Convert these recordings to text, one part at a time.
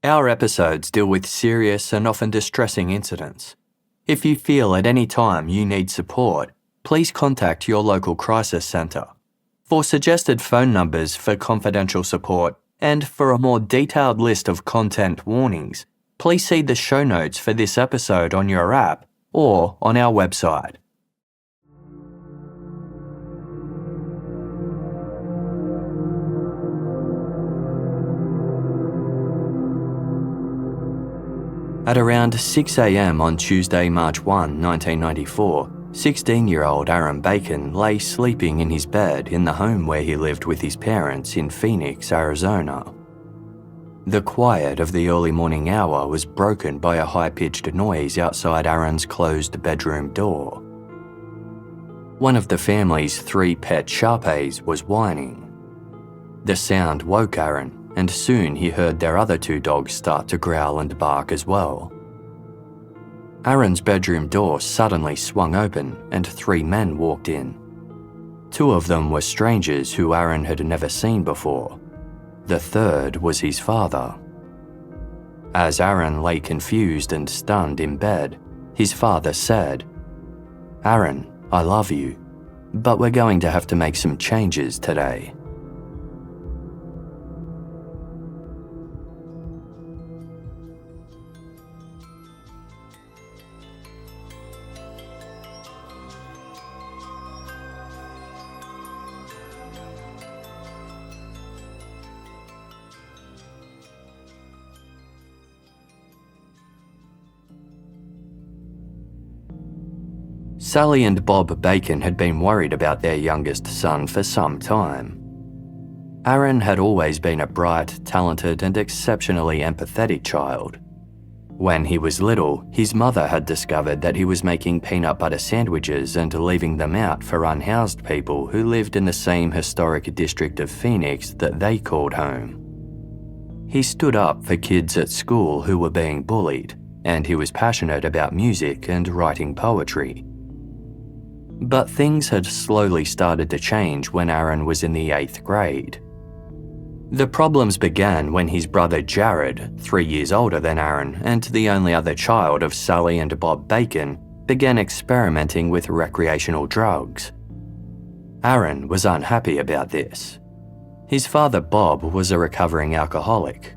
Our episodes deal with serious and often distressing incidents. If you feel at any time you need support, please contact your local crisis centre. For suggested phone numbers for confidential support and for a more detailed list of content warnings, please see the show notes for this episode on your app or on our website. At around 6 a.m. on Tuesday, March 1, 1994, 16-year-old Aaron Bacon lay sleeping in his bed in the home where he lived with his parents in Phoenix, Arizona. The quiet of the early morning hour was broken by a high-pitched noise outside Aaron's closed bedroom door. One of the family's 3 pet Shar-Peis was whining. The sound woke Aaron, and soon he heard their other 2 dogs start to growl and bark as well. Aaron's bedroom door suddenly swung open and 3 men walked in. 2 of them were strangers who Aaron had never seen before. The third was his father. As Aaron lay confused and stunned in bed, his father said, "Aaron, I love you, but we're going to have to make some changes today." Sally and Bob Bacon had been worried about their youngest son for some time. Aaron had always been a bright, talented, and exceptionally empathetic child. When he was little, his mother had discovered that he was making peanut butter sandwiches and leaving them out for unhoused people who lived in the same historic district of Phoenix that they called home. He stood up for kids at school who were being bullied, and he was passionate about music and writing poetry. But things had slowly started to change when Aaron was in the 8th grade. The problems began when his brother Jared, 3 years older than Aaron and the only other child of Sally and Bob Bacon, began experimenting with recreational drugs. Aaron was unhappy about this. His father Bob was a recovering alcoholic.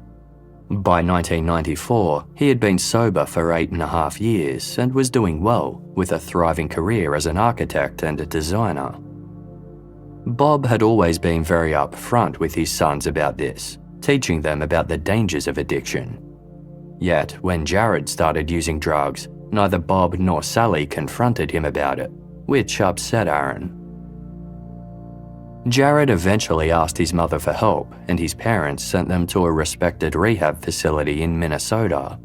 By 1994, he had been sober for 8.5 years and was doing well, with a thriving career as an architect and a designer. Bob had always been very upfront with his sons about this, teaching them about the dangers of addiction. Yet, when Jared started using drugs, neither Bob nor Sally confronted him about it, which upset Aaron. Jared eventually asked his mother for help, and his parents sent them to a respected rehab facility in Minnesota.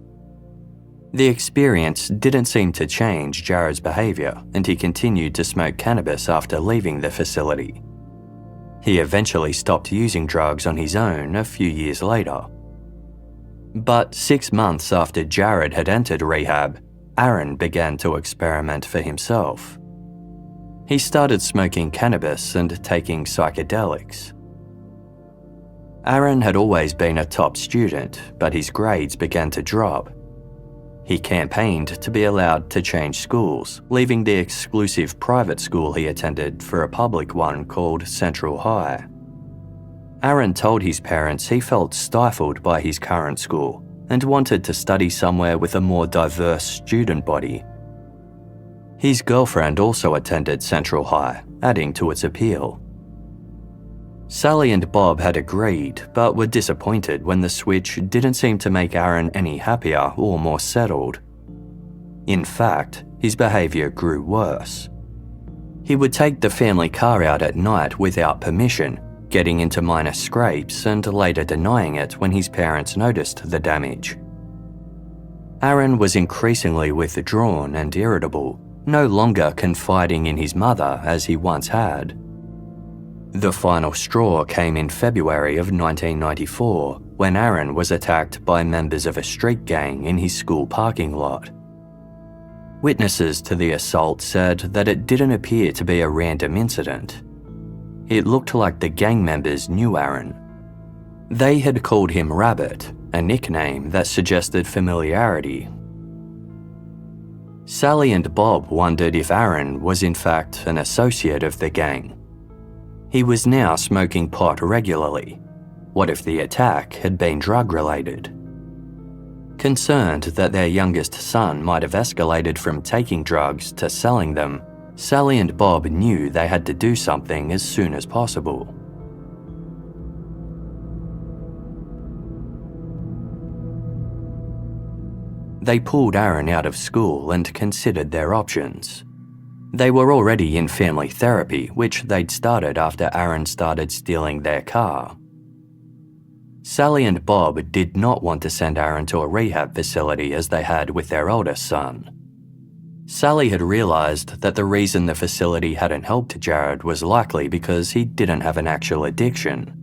The experience didn't seem to change Jared's behaviour, and he continued to smoke cannabis after leaving the facility. He eventually stopped using drugs on his own a few years later. But 6 months after Jared had entered rehab, Aaron began to experiment for himself. He started smoking cannabis and taking psychedelics. Aaron had always been a top student, but his grades began to drop. He campaigned to be allowed to change schools, leaving the exclusive private school he attended for a public one called Central High. Aaron told his parents he felt stifled by his current school and wanted to study somewhere with a more diverse student body. His girlfriend also attended Central High, adding to its appeal. Sally and Bob had agreed, but were disappointed when the switch didn't seem to make Aaron any happier or more settled. In fact, his behaviour grew worse. He would take the family car out at night without permission, getting into minor scrapes and later denying it when his parents noticed the damage. Aaron was increasingly withdrawn and irritable, no longer confiding in his mother as he once had. The final straw came in February of 1994, when Aaron was attacked by members of a street gang in his school parking lot. Witnesses to the assault said that it didn't appear to be a random incident. It looked like the gang members knew Aaron. They had called him Rabbit, a nickname that suggested familiarity. Sally and Bob wondered if Aaron was in fact an associate of the gang. He was now smoking pot regularly. What if the attack had been drug-related? Concerned that their youngest son might have escalated from taking drugs to selling them, Sally and Bob knew they had to do something as soon as possible. They pulled Aaron out of school and considered their options. They were already in family therapy, which they'd started after Aaron started stealing their car. Sally and Bob did not want to send Aaron to a rehab facility as they had with their oldest son. Sally had realised that the reason the facility hadn't helped Jared was likely because he didn't have an actual addiction.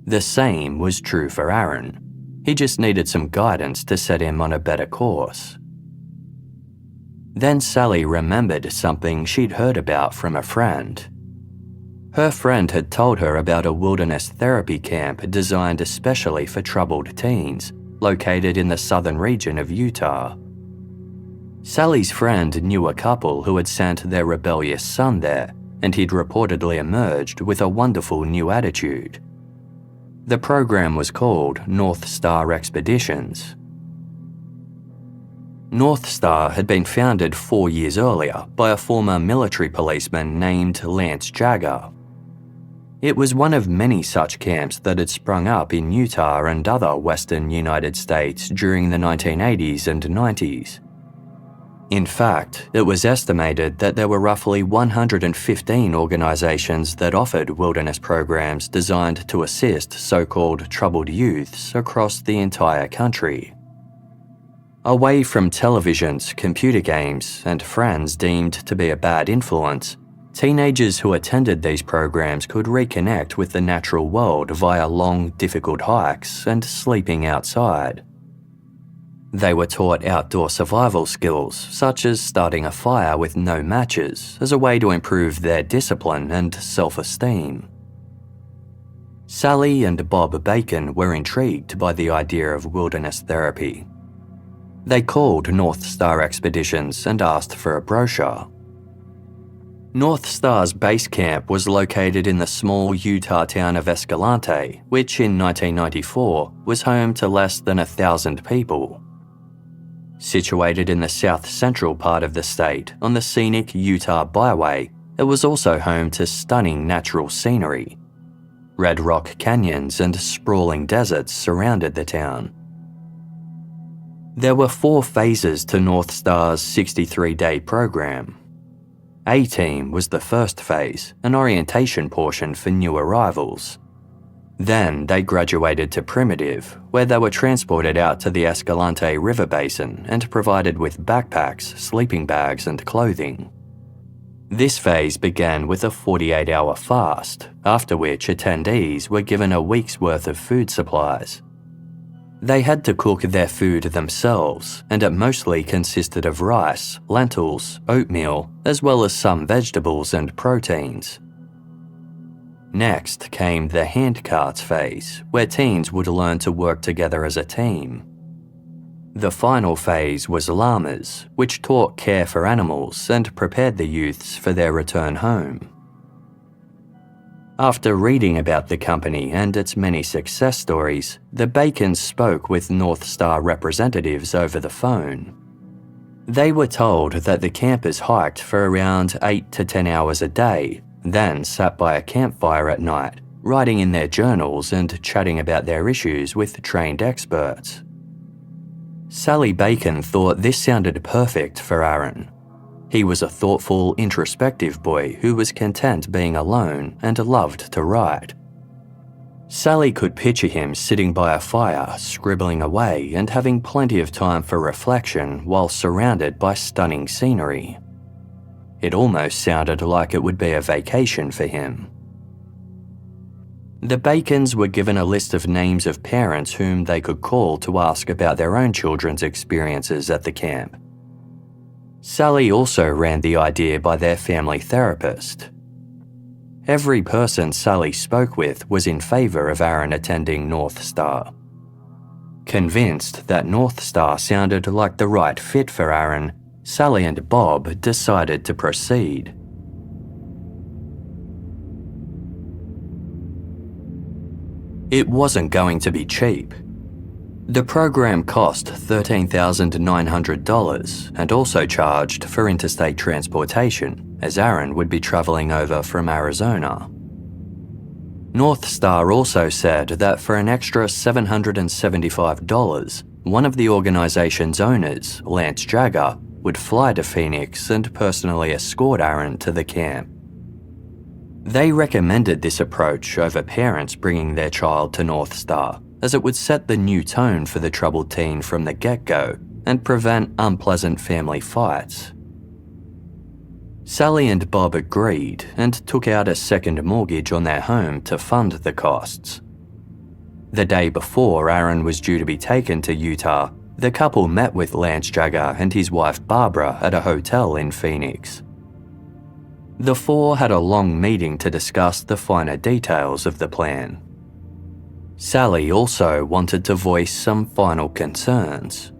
The same was true for Aaron. He just needed some guidance to set him on a better course. Then Sally remembered something she'd heard about from a friend. Her friend had told her about a wilderness therapy camp designed especially for troubled teens, located in the southern region of Utah. Sally's friend knew a couple who had sent their rebellious son there, and he'd reportedly emerged with a wonderful new attitude. The program was called North Star Expeditions. North Star had been founded 4 years earlier by a former military policeman named Lance Jagger. It was one of many such camps that had sprung up in Utah and other western United States during the 1980s and 90s. In fact, it was estimated that there were roughly 115 organizations that offered wilderness programs designed to assist so-called troubled youths across the entire country. Away from televisions, computer games, and friends deemed to be a bad influence, teenagers who attended these programs could reconnect with the natural world via long, difficult hikes and sleeping outside. They were taught outdoor survival skills, such as starting a fire with no matches, as a way to improve their discipline and self-esteem. Sally and Bob Bacon were intrigued by the idea of wilderness therapy. They called North Star Expeditions and asked for a brochure. North Star's base camp was located in the small Utah town of Escalante, which in 1994 was home to less than 1,000 people. Situated in the south-central part of the state on the scenic Utah Byway, it was also home to stunning natural scenery. Red Rock canyons and sprawling deserts surrounded the town. There were 4 phases to North Star's 63-day program. A-Team was the first phase, an orientation portion for new arrivals. Then they graduated to Primitive, where they were transported out to the Escalante River Basin and provided with backpacks, sleeping bags, and clothing. This phase began with a 48-hour fast, after which attendees were given a week's worth of food supplies. They had to cook their food themselves, and it mostly consisted of rice, lentils, oatmeal, as well as some vegetables and proteins. Next came the handcarts phase, where teens would learn to work together as a team. The final phase was llamas, which taught care for animals and prepared the youths for their return home. After reading about the company and its many success stories, the Bacons spoke with North Star representatives over the phone. They were told that the campers hiked for around 8 to 10 hours a day, then sat by a campfire at night, writing in their journals and chatting about their issues with trained experts. Sally Bacon thought this sounded perfect for Aaron. He was a thoughtful, introspective boy who was content being alone and loved to write. Sally could picture him sitting by a fire, scribbling away and having plenty of time for reflection while surrounded by stunning scenery. It almost sounded like it would be a vacation for him. The Bacons were given a list of names of parents whom they could call to ask about their own children's experiences at the camp. Sally also ran the idea by their family therapist. Every person Sally spoke with was in favour of Aaron attending North Star. Convinced that North Star sounded like the right fit for Aaron, Sally and Bob decided to proceed. It wasn't going to be cheap. The program cost $13,900 and also charged for interstate transportation, as Aaron would be travelling over from Arizona. North Star also said that for an extra $775, one of the organisation's owners, Lance Jagger, would fly to Phoenix and personally escort Aaron to the camp. They recommended this approach over parents bringing their child to North Star, as it would set the new tone for the troubled teen from the get-go and prevent unpleasant family fights. Sally and Bob agreed and took out a second mortgage on their home to fund the costs. The day before Aaron was due to be taken to Utah, the couple met with Lance Jagger and his wife Barbara at a hotel in Phoenix. The four had a long meeting to discuss the finer details of the plan. Sally also wanted to voice some final concerns.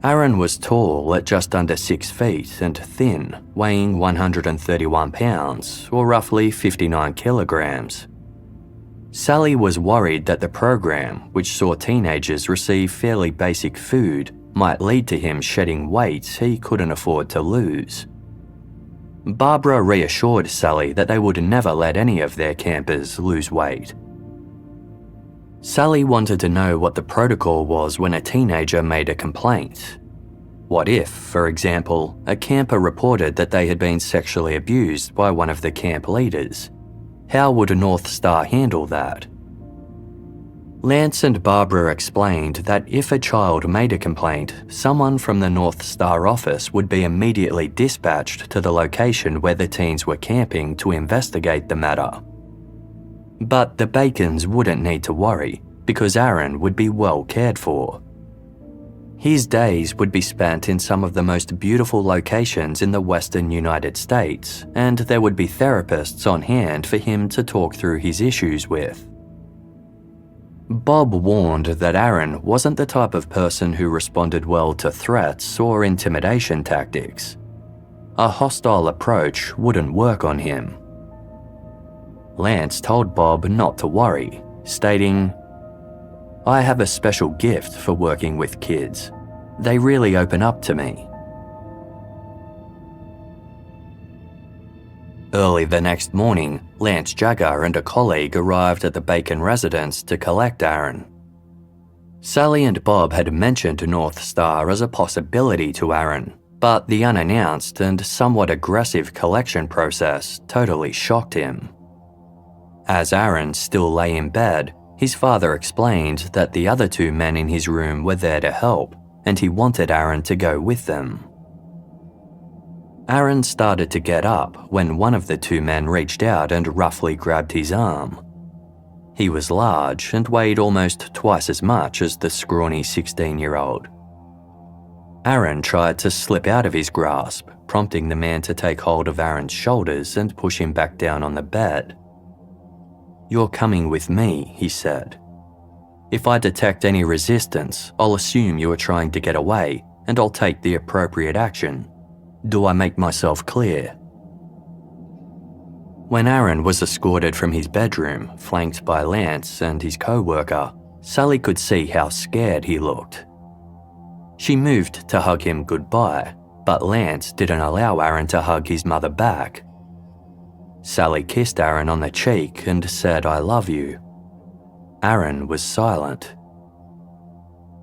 Aaron was tall at just under 6 feet and thin, weighing 131 pounds, or roughly 59 kilograms. Sally was worried that the program, which saw teenagers receive fairly basic food, might lead to him shedding weight he couldn't afford to lose. Barbara reassured Sally that they would never let any of their campers lose weight. Sally wanted to know what the protocol was when a teenager made a complaint. What if, for example, a camper reported that they had been sexually abused by one of the camp leaders? How would North Star handle that? Lance and Barbara explained that if a child made a complaint, someone from the North Star office would be immediately dispatched to the location where the teens were camping to investigate the matter. But the Bacons wouldn't need to worry, because Aaron would be well cared for. His days would be spent in some of the most beautiful locations in the western United States, and there would be therapists on hand for him to talk through his issues with. Bob warned that Aaron wasn't the type of person who responded well to threats or intimidation tactics. A hostile approach wouldn't work on him. Lance told Bob not to worry, stating, "I have a special gift for working with kids. They really open up to me." Early the next morning, Lance Jagger and a colleague arrived at the Bacon residence to collect Aaron. Sally and Bob had mentioned North Star as a possibility to Aaron, but the unannounced and somewhat aggressive collection process totally shocked him. As Aaron still lay in bed, his father explained that the other two men in his room were there to help, and he wanted Aaron to go with them. Aaron started to get up when one of the two men reached out and roughly grabbed his arm. He was large and weighed almost twice as much as the scrawny 16-year-old. Aaron tried to slip out of his grasp, prompting the man to take hold of Aaron's shoulders and push him back down on the bed. "You're coming with me," he said. "If I detect any resistance, I'll assume you are trying to get away, and I'll take the appropriate action. Do I make myself clear?" When Aaron was escorted from his bedroom, flanked by Lance and his co-worker, Sally could see how scared he looked. She moved to hug him goodbye, but Lance didn't allow Aaron to hug his mother back. Sally kissed Aaron on the cheek and said, "I love you." Aaron was silent.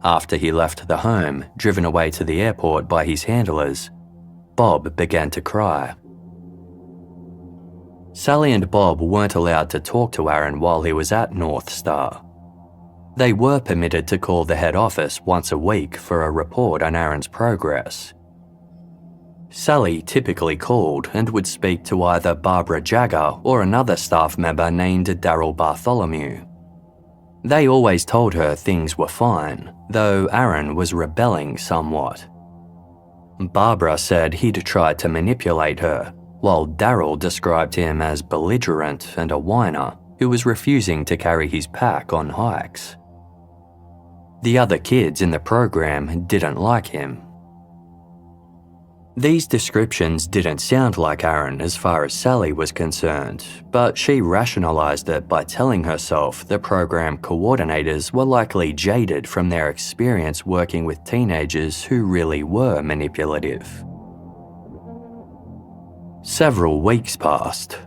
After he left the home, driven away to the airport by his handlers, Bob began to cry. Sally and Bob weren't allowed to talk to Aaron while he was at North Star. They were permitted to call the head office once a week for a report on Aaron's progress. Sally typically called and would speak to either Barbara Jagger or another staff member named Daryl Bartholomew. They always told her things were fine, though Erin was rebelling somewhat. Barbara said he'd tried to manipulate her, while Daryl described him as belligerent and a whiner who was refusing to carry his pack on hikes. The other kids in the program didn't like him. These descriptions didn't sound like Erin as far as Sally was concerned, but she rationalised it by telling herself the program coordinators were likely jaded from their experience working with teenagers who really were manipulative. Several weeks passed.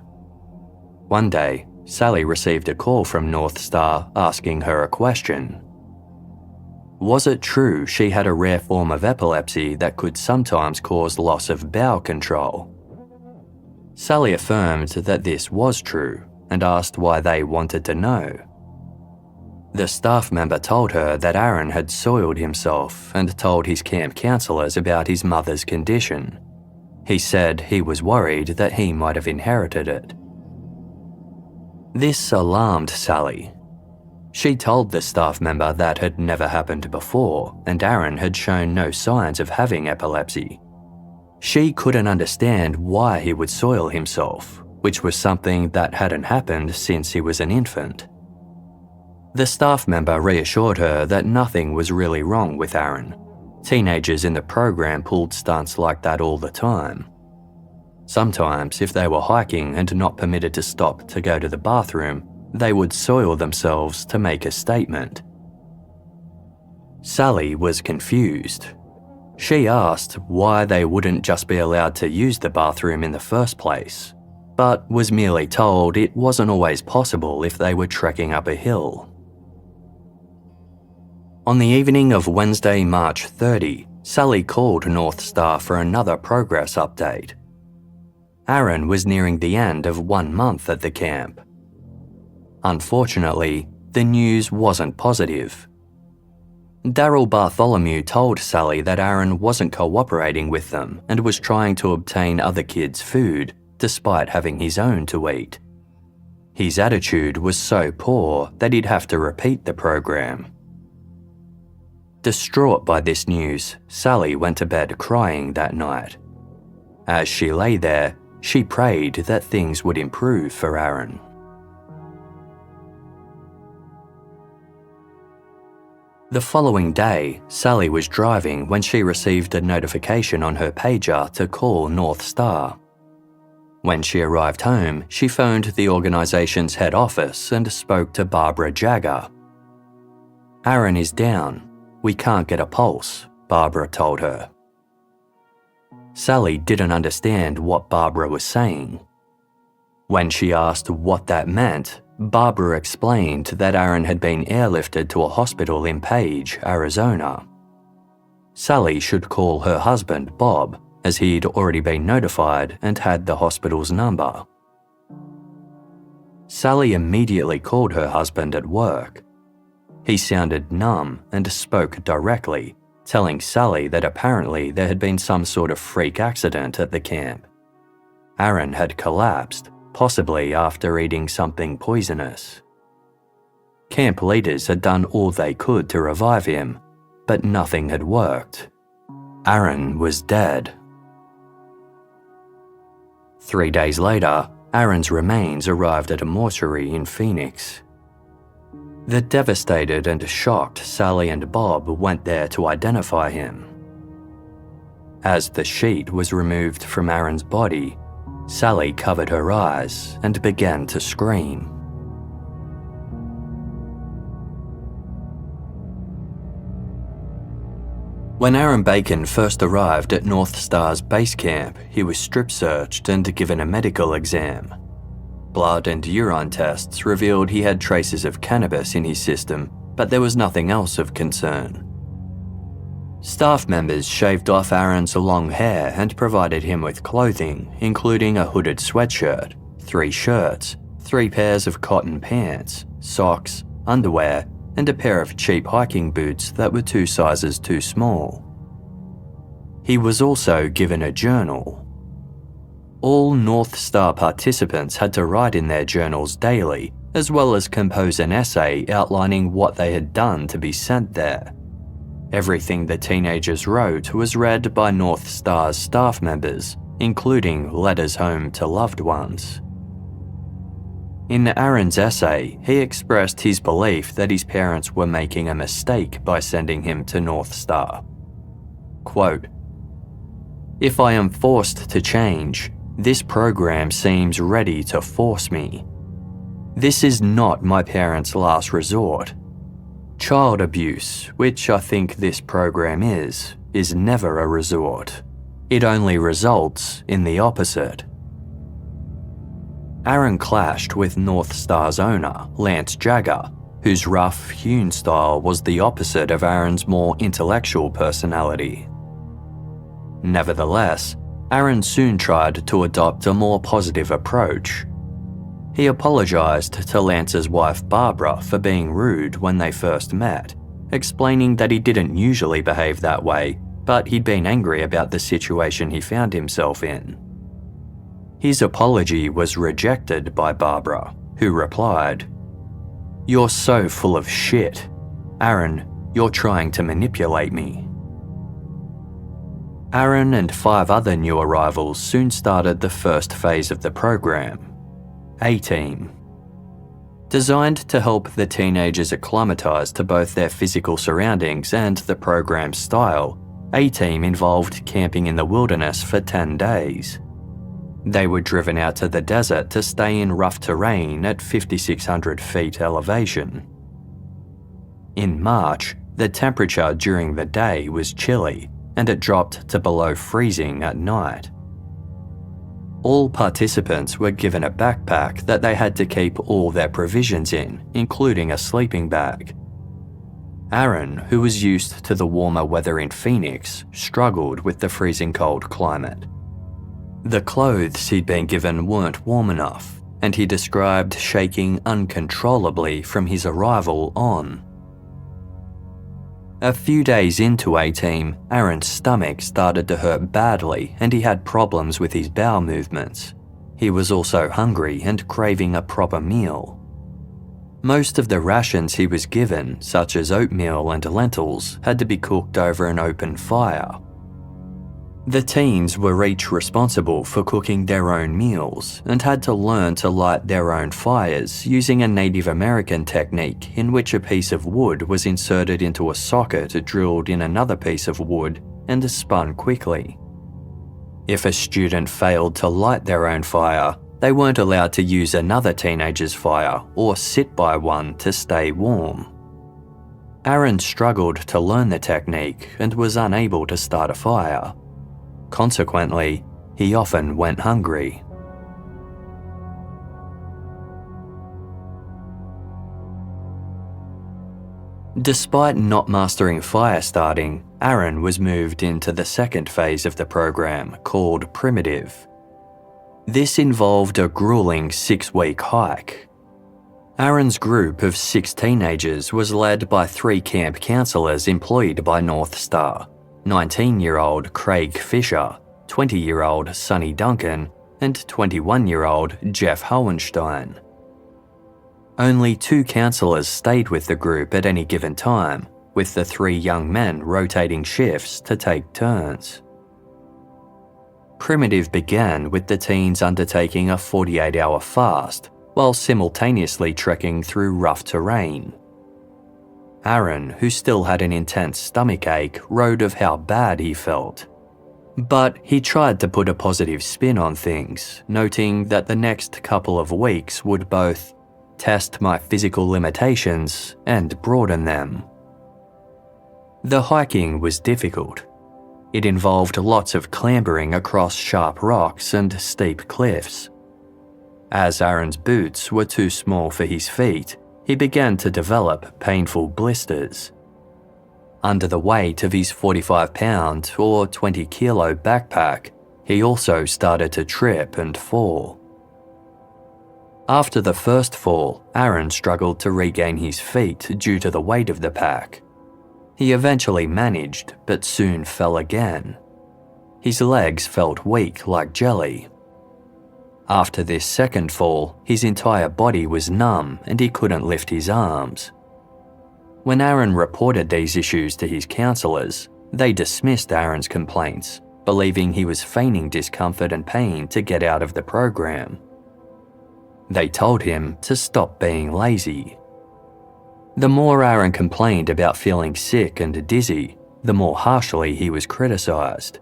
One day, Sally received a call from North Star asking her a question. Was it true she had a rare form of epilepsy that could sometimes cause loss of bowel control? Sally affirmed that this was true and asked why they wanted to know. The staff member told her that Erin had soiled himself and told his camp counsellors about his mother's condition. He said he was worried that he might have inherited it. This alarmed Sally. She told the staff member that had never happened before, and Erin had shown no signs of having epilepsy. She couldn't understand why he would soil himself, which was something that hadn't happened since he was an infant. The staff member reassured her that nothing was really wrong with Erin. Teenagers in the program pulled stunts like that all the time. Sometimes, if they were hiking and not permitted to stop to go to the bathroom, they would soil themselves to make a statement. Sally was confused. She asked why they wouldn't just be allowed to use the bathroom in the first place, but was merely told it wasn't always possible if they were trekking up a hill. On the evening of Wednesday, March 30, Sally called North Star for another progress update. Erin was nearing the end of 1 month at the camp. Unfortunately, the news wasn't positive. Daryl Bartholomew told Sally that Erin wasn't cooperating with them and was trying to obtain other kids' food, despite having his own to eat. His attitude was so poor that he'd have to repeat the program. Distraught by this news, Sally went to bed crying that night. As she lay there, she prayed that things would improve for Erin. The following day, Sally was driving when she received a notification on her pager to call North Star. When she arrived home, she phoned the organisation's head office and spoke to Barbara Jagger. "Erin is down. We can't get a pulse," Barbara told her. Sally didn't understand what Barbara was saying. When she asked what that meant, Barbara explained that Erin had been airlifted to a hospital in Page, Arizona. Sally should call her husband, Bob, as he'd already been notified and had the hospital's number. Sally immediately called her husband at work. He sounded numb and spoke directly, telling Sally that apparently there had been some sort of freak accident at the camp. Erin had collapsed, possibly after eating something poisonous. Camp leaders had done all they could to revive him, but nothing had worked. Erin was dead. 3 days later, Erin's remains arrived at a mortuary in Phoenix. The devastated and shocked Sally and Bob went there to identify him. As the sheet was removed from Erin's body, Sally covered her eyes and began to scream. When Erin Bacon first arrived at North Star's base camp, he was strip-searched and given a medical exam. Blood and urine tests revealed he had traces of cannabis in his system, but there was nothing else of concern. Staff members shaved off Erin's long hair and provided him with clothing, including a hooded sweatshirt, 3 shirts, 3 pairs of cotton pants, socks, underwear, and a pair of cheap hiking boots that were 2 sizes too small. He was also given a journal. All North Star participants had to write in their journals daily, as well as compose an essay outlining what they had done to be sent there. Everything the teenagers wrote was read by North Star's staff members, including letters home to loved ones. In Aaron's essay, he expressed his belief that his parents were making a mistake by sending him to North Star. Quote, "If I am forced to change, this program seems ready to force me. This is not my parents' last resort. Child abuse, which I think this program is never a resort. It only results in the opposite." Aaron clashed with North Star's owner, Lance Jagger, whose rough, hewn style was the opposite of Aaron's more intellectual personality. Nevertheless, Aaron soon tried to adopt a more positive approach. He apologized to Lance's wife Barbara for being rude when they first met, explaining that he didn't usually behave that way, but he'd been angry about the situation he found himself in. His apology was rejected by Barbara, who replied, "You're so full of shit. Aaron, you're trying to manipulate me." Aaron and 5 other new arrivals soon started the first phase of the program, A-Team. Designed to help the teenagers acclimatise to both their physical surroundings and the program's style, A-Team involved camping in the wilderness for 10 days. They were driven out to the desert to stay in rough terrain at 5,600 feet elevation. In March, the temperature during the day was chilly, and it dropped to below freezing at night. All participants were given a backpack that they had to keep all their provisions in, including a sleeping bag. Aaron, who was used to the warmer weather in Phoenix, struggled with the freezing cold climate. The clothes he'd been given weren't warm enough, and he described shaking uncontrollably from his arrival on. A few days into A-Team, Aaron's stomach started to hurt badly and he had problems with his bowel movements. He was also hungry and craving a proper meal. Most of the rations he was given, such as oatmeal and lentils, had to be cooked over an open fire. The teens were each responsible for cooking their own meals and had to learn to light their own fires using a Native American technique in which a piece of wood was inserted into a socket drilled in another piece of wood and spun quickly. If a student failed to light their own fire, they weren't allowed to use another teenager's fire or sit by one to stay warm. Aaron struggled to learn the technique and was unable to start a fire. Consequently, he often went hungry. Despite not mastering fire starting, Aaron was moved into the second phase of the program, called Primitive. This involved a grueling 6-week hike. Aaron's group of 6 teenagers was led by 3 camp counselors employed by North Star: 19-year-old Craig Fisher, 20-year-old Sonny Duncan, and 21-year-old Jeff Hohenstein. Only 2 counselors stayed with the group at any given time, with the 3 young men rotating shifts to take turns. Primitive began with the teens undertaking a 48-hour fast, while simultaneously trekking through rough terrain. Aaron, who still had an intense stomachache, wrote of how bad he felt. But he tried to put a positive spin on things, noting that the next couple of weeks would both test my physical limitations and broaden them. The hiking was difficult. It involved lots of clambering across sharp rocks and steep cliffs. As Aaron's boots were too small for his feet, he began to develop painful blisters. Under the weight of his 45-pound or 20-kilo backpack, he also started to trip and fall. After the first fall, Aaron struggled to regain his feet due to the weight of the pack. He eventually managed, but soon fell again. His legs felt weak like jelly. After this second fall, his entire body was numb and he couldn't lift his arms. When Aaron reported these issues to his counsellors, they dismissed Aaron's complaints, believing he was feigning discomfort and pain to get out of the program. They told him to stop being lazy. The more Aaron complained about feeling sick and dizzy, the more harshly he was criticised.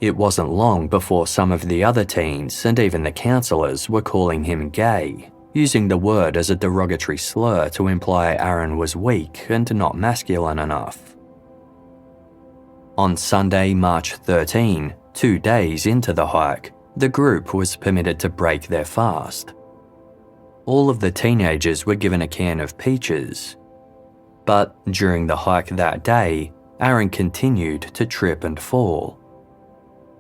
It wasn't long before some of the other teens and even the counsellors were calling him gay, using the word as a derogatory slur to imply Aaron was weak and not masculine enough. On Sunday, March 13, 2 days into the hike, the group was permitted to break their fast. All of the teenagers were given a can of peaches. But during the hike that day, Aaron continued to trip and fall.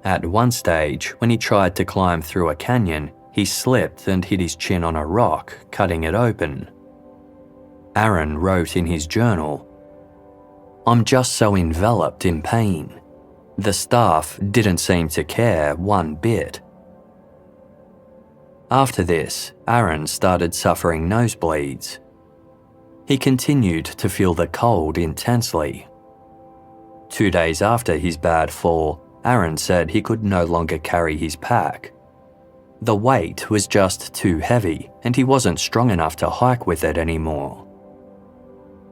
At one stage, when he tried to climb through a canyon, he slipped and hit his chin on a rock, cutting it open. Aaron wrote in his journal, "I'm just so enveloped in pain. The staff didn't seem to care one bit." After this, Aaron started suffering nosebleeds. He continued to feel the cold intensely. 2 days after his bad fall, Aaron said he could no longer carry his pack. The weight was just too heavy and he wasn't strong enough to hike with it anymore.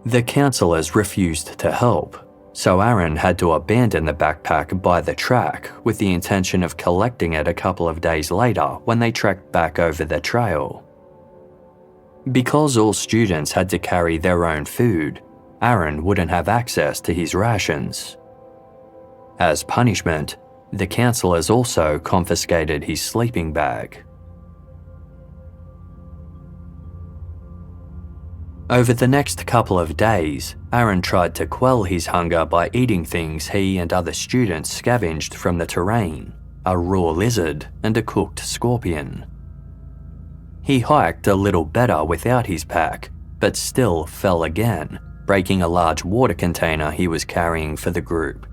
The counsellors refused to help, so Aaron had to abandon the backpack by the track with the intention of collecting it a couple of days later when they trekked back over the trail. Because all students had to carry their own food, Aaron wouldn't have access to his rations. As punishment, the counsellors also confiscated his sleeping bag. Over the next couple of days, Aaron tried to quell his hunger by eating things he and other students scavenged from the terrain, a raw lizard and a cooked scorpion. He hiked a little better without his pack, but still fell again, breaking a large water container he was carrying for the group.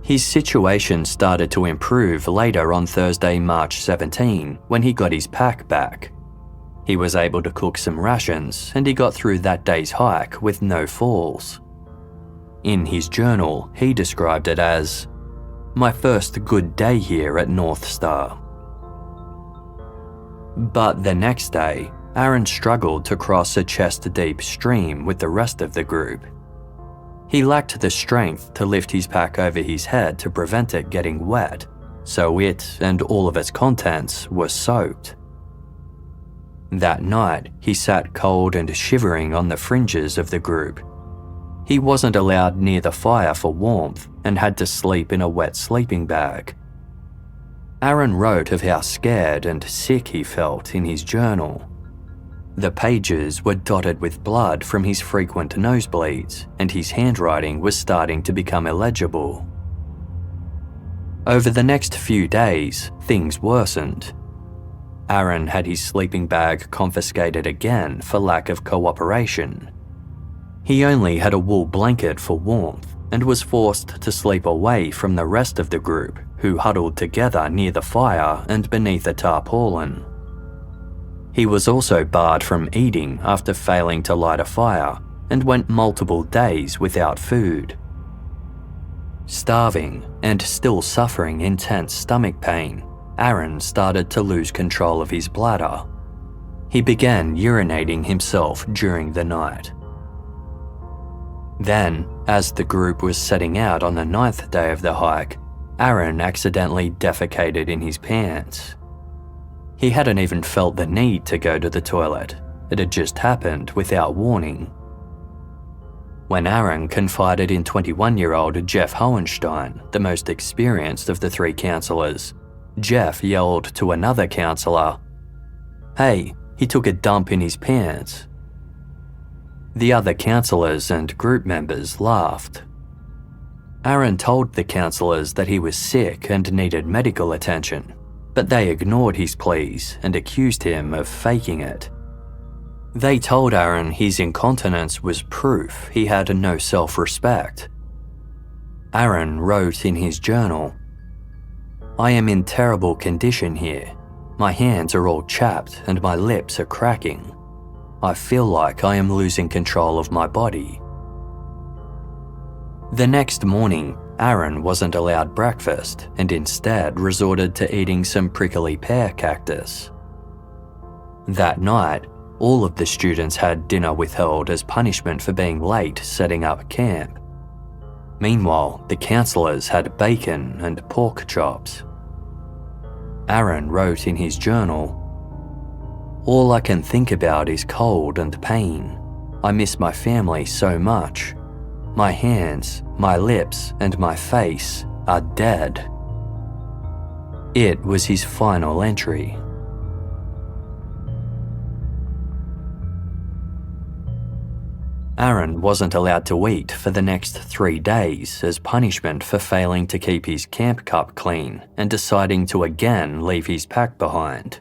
His situation started to improve later on Thursday, March 17, when he got his pack back. He was able to cook some rations and he got through that day's hike with no falls. In his journal, he described it as, "My first good day here at North Star." But the next day, Aaron struggled to cross a chest-deep stream with the rest of the group. He lacked the strength to lift his pack over his head to prevent it getting wet, so it and all of its contents were soaked. That night, he sat cold and shivering on the fringes of the group. He wasn't allowed near the fire for warmth and had to sleep in a wet sleeping bag. Aaron wrote of how scared and sick he felt in his journal. The pages were dotted with blood from his frequent nosebleeds, and his handwriting was starting to become illegible. Over the next few days, things worsened. Aaron had his sleeping bag confiscated again for lack of cooperation. He only had a wool blanket for warmth and was forced to sleep away from the rest of the group, who huddled together near the fire and beneath a tarpaulin. He was also barred from eating after failing to light a fire and went multiple days without food. Starving and still suffering intense stomach pain, Aaron started to lose control of his bladder. He began urinating himself during the night. Then, as the group was setting out on the 9th day of the hike, Aaron accidentally defecated in his pants. He hadn't even felt the need to go to the toilet. It had just happened without warning. When Aaron confided in 21-year-old Jeff Hohenstein, the most experienced of the 3 counselors, Jeff yelled to another counselor, "Hey, he took a dump in his pants." The other counselors and group members laughed. Aaron told the counselors that he was sick and needed medical attention, but they ignored his pleas and accused him of faking it. They told Aaron his incontinence was proof he had no self-respect. Aaron wrote in his journal, "I am in terrible condition here. My hands are all chapped and my lips are cracking. I feel like I am losing control of my body." The next morning, Aaron wasn't allowed breakfast and instead resorted to eating some prickly pear cactus. That night, all of the students had dinner withheld as punishment for being late setting up camp. Meanwhile, the counselors had bacon and pork chops. Aaron wrote in his journal, "All I can think about is cold and pain. I miss my family so much. My hands, my lips, and my face are dead." It was his final entry. Aaron wasn't allowed to eat for the next 3 days as punishment for failing to keep his camp cup clean and deciding to again leave his pack behind.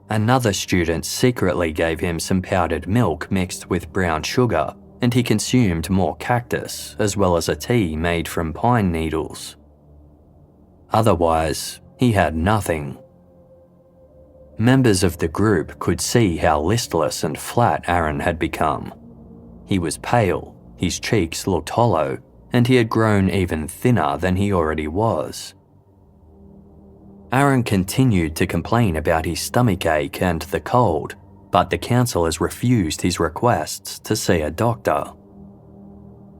Another student secretly gave him some powdered milk mixed with brown sugar, and he consumed more cactus as well as a tea made from pine needles. Otherwise, he had nothing. Members of the group could see how listless and flat Aaron had become. He was pale, his cheeks looked hollow, and he had grown even thinner than he already was. Aaron continued to complain about his stomachache and the cold, but the counselors refused his requests to see a doctor.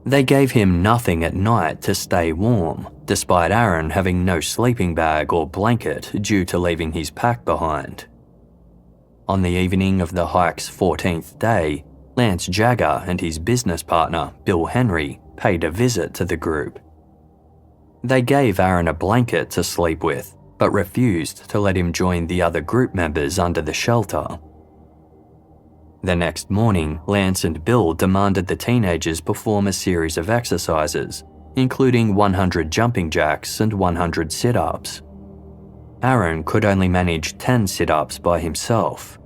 They gave him nothing at night to stay warm, despite Aaron having no sleeping bag or blanket due to leaving his pack behind. On the evening of the hike's 14th day, Lance Jagger and his business partner, Bill Henry, paid a visit to the group. They gave Aaron a blanket to sleep with, but refused to let him join the other group members under the shelter. The next morning, Lance and Bill demanded the teenagers perform a series of exercises, including 100 jumping jacks and 100 sit-ups. Aaron could only manage 10 sit-ups by himself.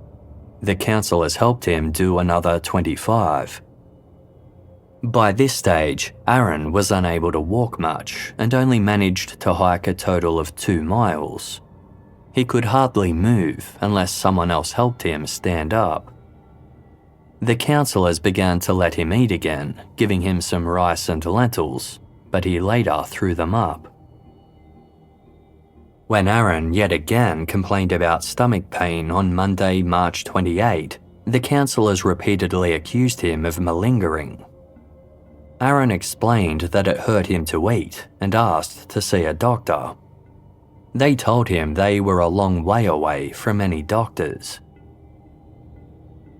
The counselors helped him do another 25. By this stage, Aaron was unable to walk much and only managed to hike a total of 2 miles. He could hardly move unless someone else helped him stand up. The counselors began to let him eat again, giving him some rice and lentils, but he later threw them up. When Aaron yet again complained about stomach pain on Monday, March 28, the counselors repeatedly accused him of malingering. Aaron explained that it hurt him to eat and asked to see a doctor. They told him they were a long way away from any doctors.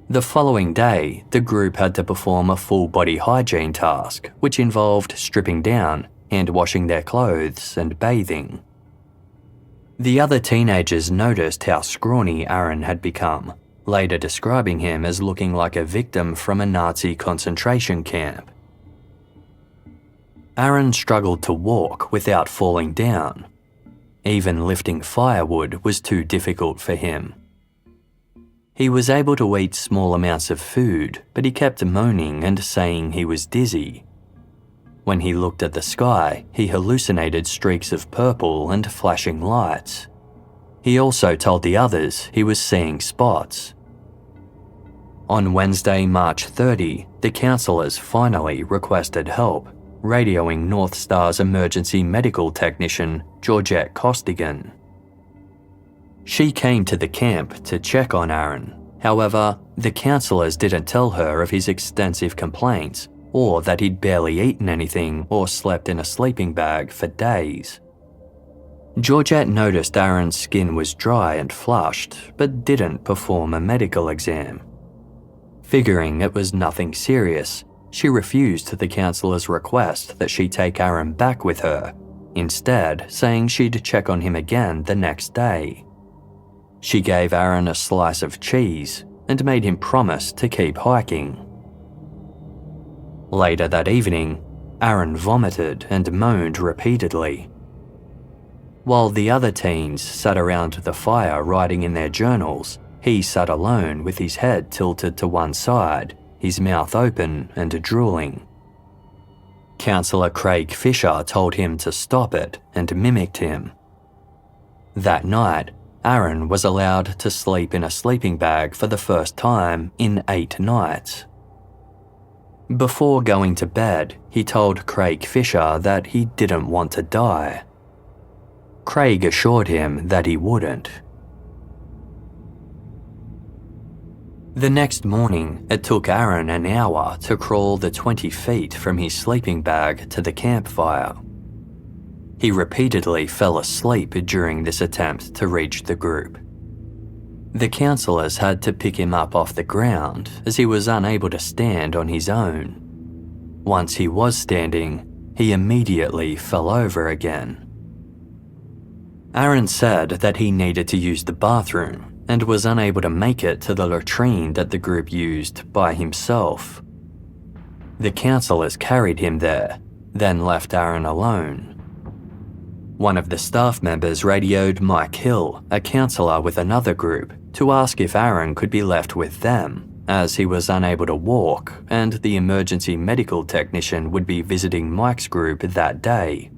The following day, the group had to perform a full-body hygiene task, which involved stripping down, hand-washing their clothes, and bathing. The other teenagers noticed how scrawny Aaron had become, later describing him as looking like a victim from a Nazi concentration camp. Aaron struggled to walk without falling down. Even lifting firewood was too difficult for him. He was able to eat small amounts of food, but he kept moaning and saying he was dizzy. When he looked at the sky, he hallucinated streaks of purple and flashing lights. He also told the others he was seeing spots. On Wednesday, March 30, the counselors finally requested help, radioing North Star's emergency medical technician, Georgette Costigan. She came to the camp to check on Aaron. However, the counselors didn't tell her of his extensive complaints, or that he'd barely eaten anything or slept in a sleeping bag for days. Georgette noticed Aaron's skin was dry and flushed, but didn't perform a medical exam. Figuring it was nothing serious, she refused the counselor's request that she take Aaron back with her, instead saying she'd check on him again the next day. She gave Aaron a slice of cheese and made him promise to keep hiking. Later that evening, Aaron vomited and moaned repeatedly. While the other teens sat around the fire writing in their journals, he sat alone with his head tilted to one side, his mouth open and drooling. Counsellor Craig Fisher told him to stop it and mimicked him. That night, Aaron was allowed to sleep in a sleeping bag for the first time in 8 nights. Before going to bed, he told Craig Fisher that he didn't want to die. Craig assured him that he wouldn't. The next morning, it took Aaron an hour to crawl the 20 feet from his sleeping bag to the campfire. He repeatedly fell asleep during this attempt to reach the group. The counsellors had to pick him up off the ground as he was unable to stand on his own. Once he was standing, he immediately fell over again. Aaron said that he needed to use the bathroom and was unable to make it to the latrine that the group used by himself. The counsellors carried him there, then left Aaron alone. One of the staff members radioed Mike Hill, a counsellor with another group, to ask if Aaron could be left with them, as he was unable to walk and the emergency medical technician would be visiting Mike's group that day.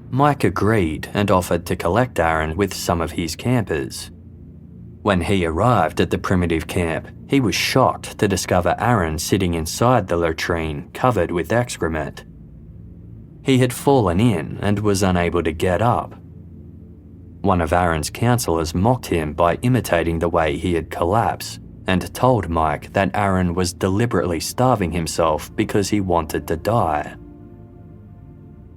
Mike agreed and offered to collect Aaron with some of his campers. When he arrived at the primitive camp, he was shocked to discover Aaron sitting inside the latrine covered with excrement. He had fallen in and was unable to get up. One of Aaron's counsellors mocked him by imitating the way he had collapsed and told Mike that Aaron was deliberately starving himself because he wanted to die.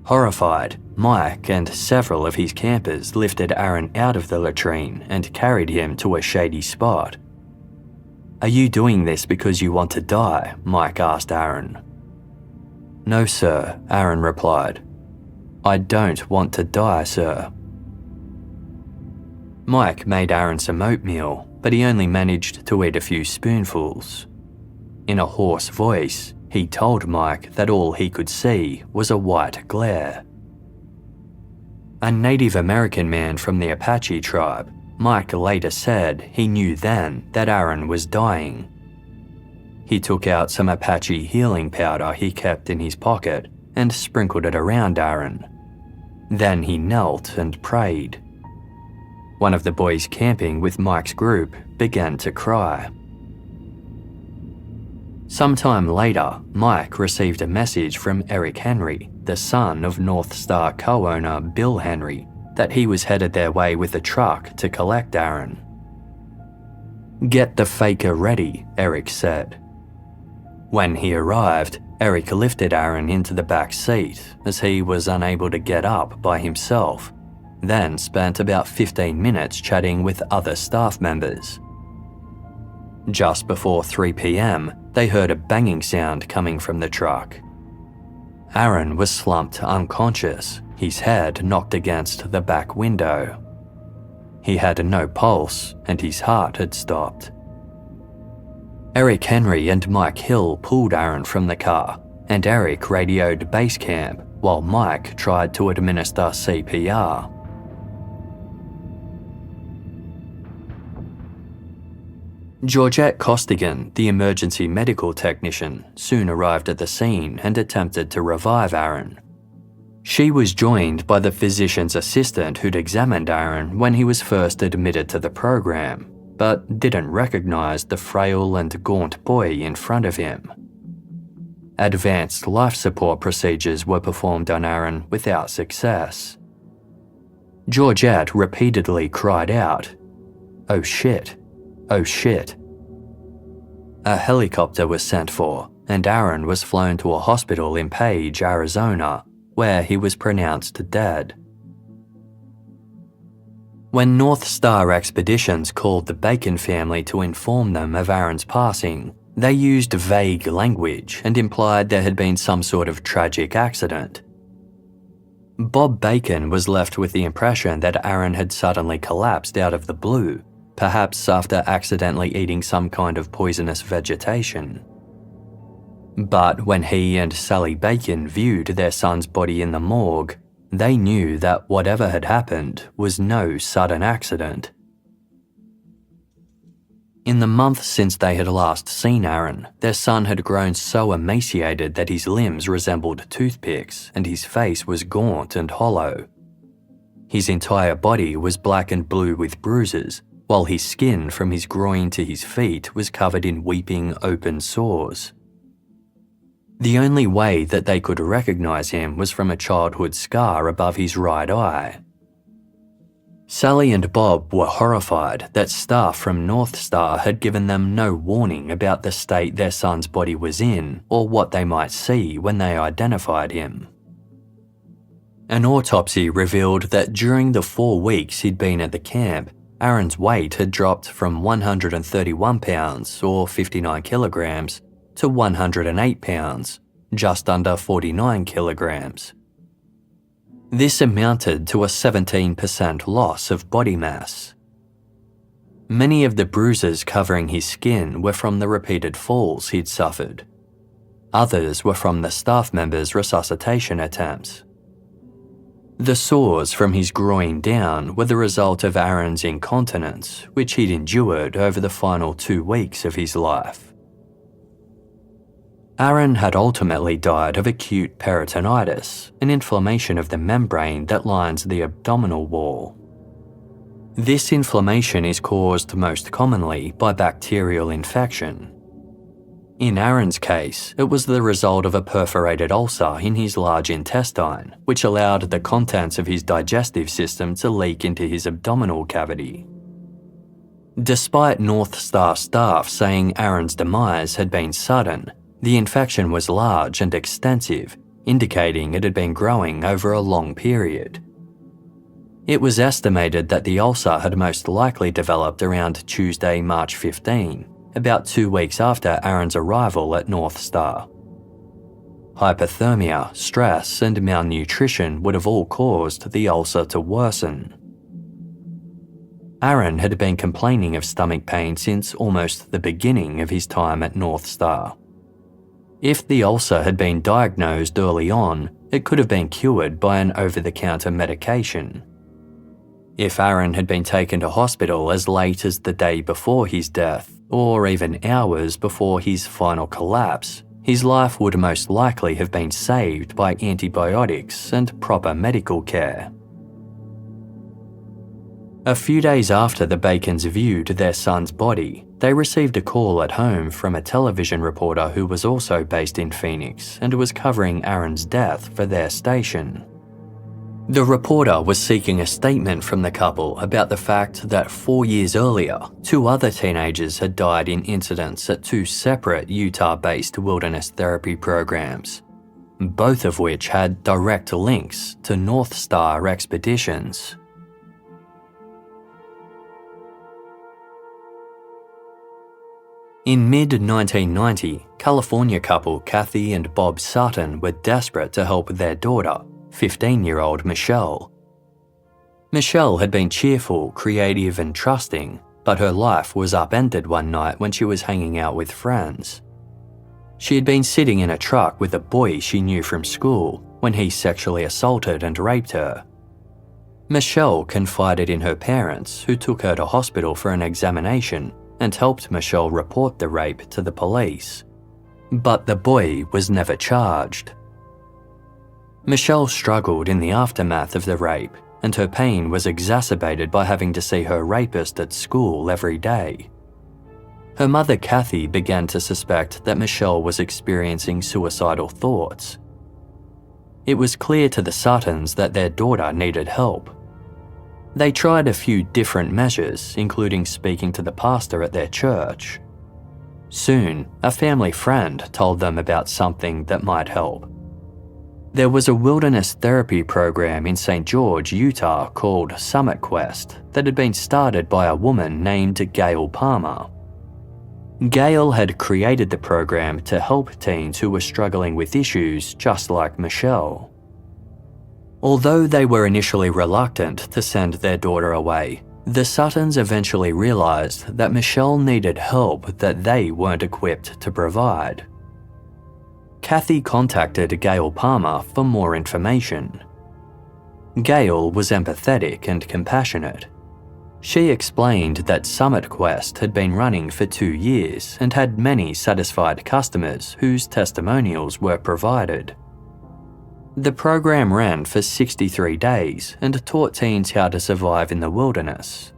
Horrified, Mike and several of his campers lifted Aaron out of the latrine and carried him to a shady spot. "Are you doing this because you want to die?" Mike asked Aaron. "No, sir," Aaron replied. "I don't want to die, sir." Mike made Aaron some oatmeal, but he only managed to eat a few spoonfuls. In a hoarse voice, he told Mike that all he could see was a white glare. A Native American man from the Apache tribe, Mike later said he knew then that Aaron was dying. He took out some Apache healing powder he kept in his pocket and sprinkled it around Aaron. Then he knelt and prayed. One of the boys camping with Mike's group began to cry. Sometime later, Mike received a message from Eric Henry, the son of North Star co-owner Bill Henry, that he was headed their way with a truck to collect Aaron. "Get the faker ready," Eric said. When he arrived, Eric lifted Aaron into the back seat as he was unable to get up by himself, then spent about 15 minutes chatting with other staff members. Just before 3 p.m, they heard a banging sound coming from the truck. Aaron was slumped unconscious, his head knocked against the back window. He had no pulse and his heart had stopped. Eric Henry and Mike Hill pulled Aaron from the car, and Eric radioed base camp while Mike tried to administer CPR. Georgette Costigan, the emergency medical technician, soon arrived at the scene and attempted to revive Aaron. She was joined by the physician's assistant who'd examined Aaron when he was first admitted to the program, but didn't recognize the frail and gaunt boy in front of him. Advanced life support procedures were performed on Aaron without success. Georgette repeatedly cried out, "Oh shit, oh shit." A helicopter was sent for, and Aaron was flown to a hospital in Page, Arizona, where he was pronounced dead. When North Star Expeditions called the Bacon family to inform them of Aaron's passing, they used vague language and implied there had been some sort of tragic accident. Bob Bacon was left with the impression that Aaron had suddenly collapsed out of the blue, perhaps after accidentally eating some kind of poisonous vegetation. But when he and Sally Bacon viewed their son's body in the morgue, they knew that whatever had happened was no sudden accident. In the month since they had last seen Aaron, their son had grown so emaciated that his limbs resembled toothpicks and his face was gaunt and hollow. His entire body was black and blue with bruises, while his skin from his groin to his feet was covered in weeping open sores. The only way that they could recognize him was from a childhood scar above his right eye. Sally and Bob were horrified that staff from North Star had given them no warning about the state their son's body was in or what they might see when they identified him. An autopsy revealed that during the 4 weeks he'd been at the camp, Aaron's weight had dropped from 131 pounds or 59 kilograms to 108 pounds, just under 49 kilograms. This amounted to a 17% loss of body mass. Many of the bruises covering his skin were from the repeated falls he'd suffered. Others were from the staff members' resuscitation attempts. The sores from his groin down were the result of Aaron's incontinence, which he'd endured over the final 2 weeks of his life. Aaron had ultimately died of acute peritonitis, an inflammation of the membrane that lines the abdominal wall. This inflammation is caused most commonly by bacterial infection. In Aaron's case, it was the result of a perforated ulcer in his large intestine, which allowed the contents of his digestive system to leak into his abdominal cavity. Despite North Star staff saying Aaron's demise had been sudden, the infection was large and extensive, indicating it had been growing over a long period. It was estimated that the ulcer had most likely developed around Tuesday, March 15, about 2 weeks after Aaron's arrival at North Star. Hypothermia, stress, and malnutrition would have all caused the ulcer to worsen. Aaron had been complaining of stomach pain since almost the beginning of his time at North Star. If the ulcer had been diagnosed early on, it could have been cured by an over-the-counter medication. If Aaron had been taken to hospital as late as the day before his death, or even hours before his final collapse, his life would most likely have been saved by antibiotics and proper medical care. A few days after the Bacons viewed their son's body, they received a call at home from a television reporter who was also based in Phoenix and was covering Aaron's death for their station. The reporter was seeking a statement from the couple about the fact that 4 years earlier, 2 other teenagers had died in incidents at 2 separate Utah-based wilderness therapy programs, both of which had direct links to North Star expeditions. In mid-1990, California couple Kathy and Bob Sutton were desperate to help their daughter, 15-year-old Michelle. Michelle had been cheerful, creative, and trusting, but her life was upended one night when she was hanging out with friends. She had been sitting in a truck with a boy she knew from school when he sexually assaulted and raped her. Michelle confided in her parents, who took her to hospital for an examination and helped Michelle report the rape to the police. But the boy was never charged. Michelle struggled in the aftermath of the rape, and her pain was exacerbated by having to see her rapist at school every day. Her mother Kathy began to suspect that Michelle was experiencing suicidal thoughts. It was clear to the Suttons that their daughter needed help. They tried a few different measures, including speaking to the pastor at their church. Soon, a family friend told them about something that might help. There was a wilderness therapy program in St. George, Utah called Summit Quest that had been started by a woman named Gail Palmer. Gail had created the program to help teens who were struggling with issues just like Michelle. Although they were initially reluctant to send their daughter away, the Suttons eventually realized that Michelle needed help that they weren't equipped to provide. Kathy contacted Gail Palmer for more information. Gail was empathetic and compassionate. She explained that Summit Quest had been running for 2 years and had many satisfied customers whose testimonials were provided. The program ran for 63 days and taught teens how to survive in the wilderness.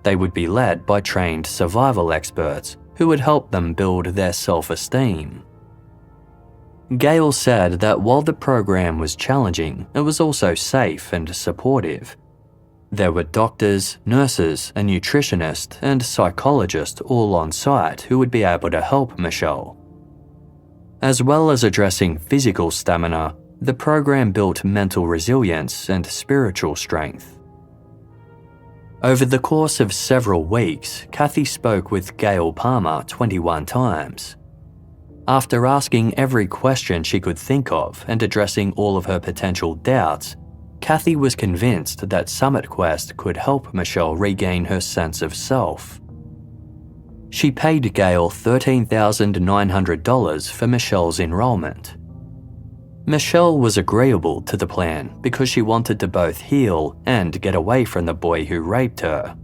They would be led by trained survival experts who would help them build their self-esteem. Gail said that while the program was challenging, it was also safe and supportive. There were doctors, nurses, a nutritionist, and psychologist all on site who would be able to help Michelle. As well as addressing physical stamina, the program built mental resilience and spiritual strength. Over the course of several weeks, Kathy spoke with Gail Palmer 21 times. After asking every question she could think of and addressing all of her potential doubts, Kathy was convinced that Summit Quest could help Michelle regain her sense of self. She paid Gail $13,900 for Michelle's enrollment. Michelle was agreeable to the plan because she wanted to both heal and get away from the boy who raped her.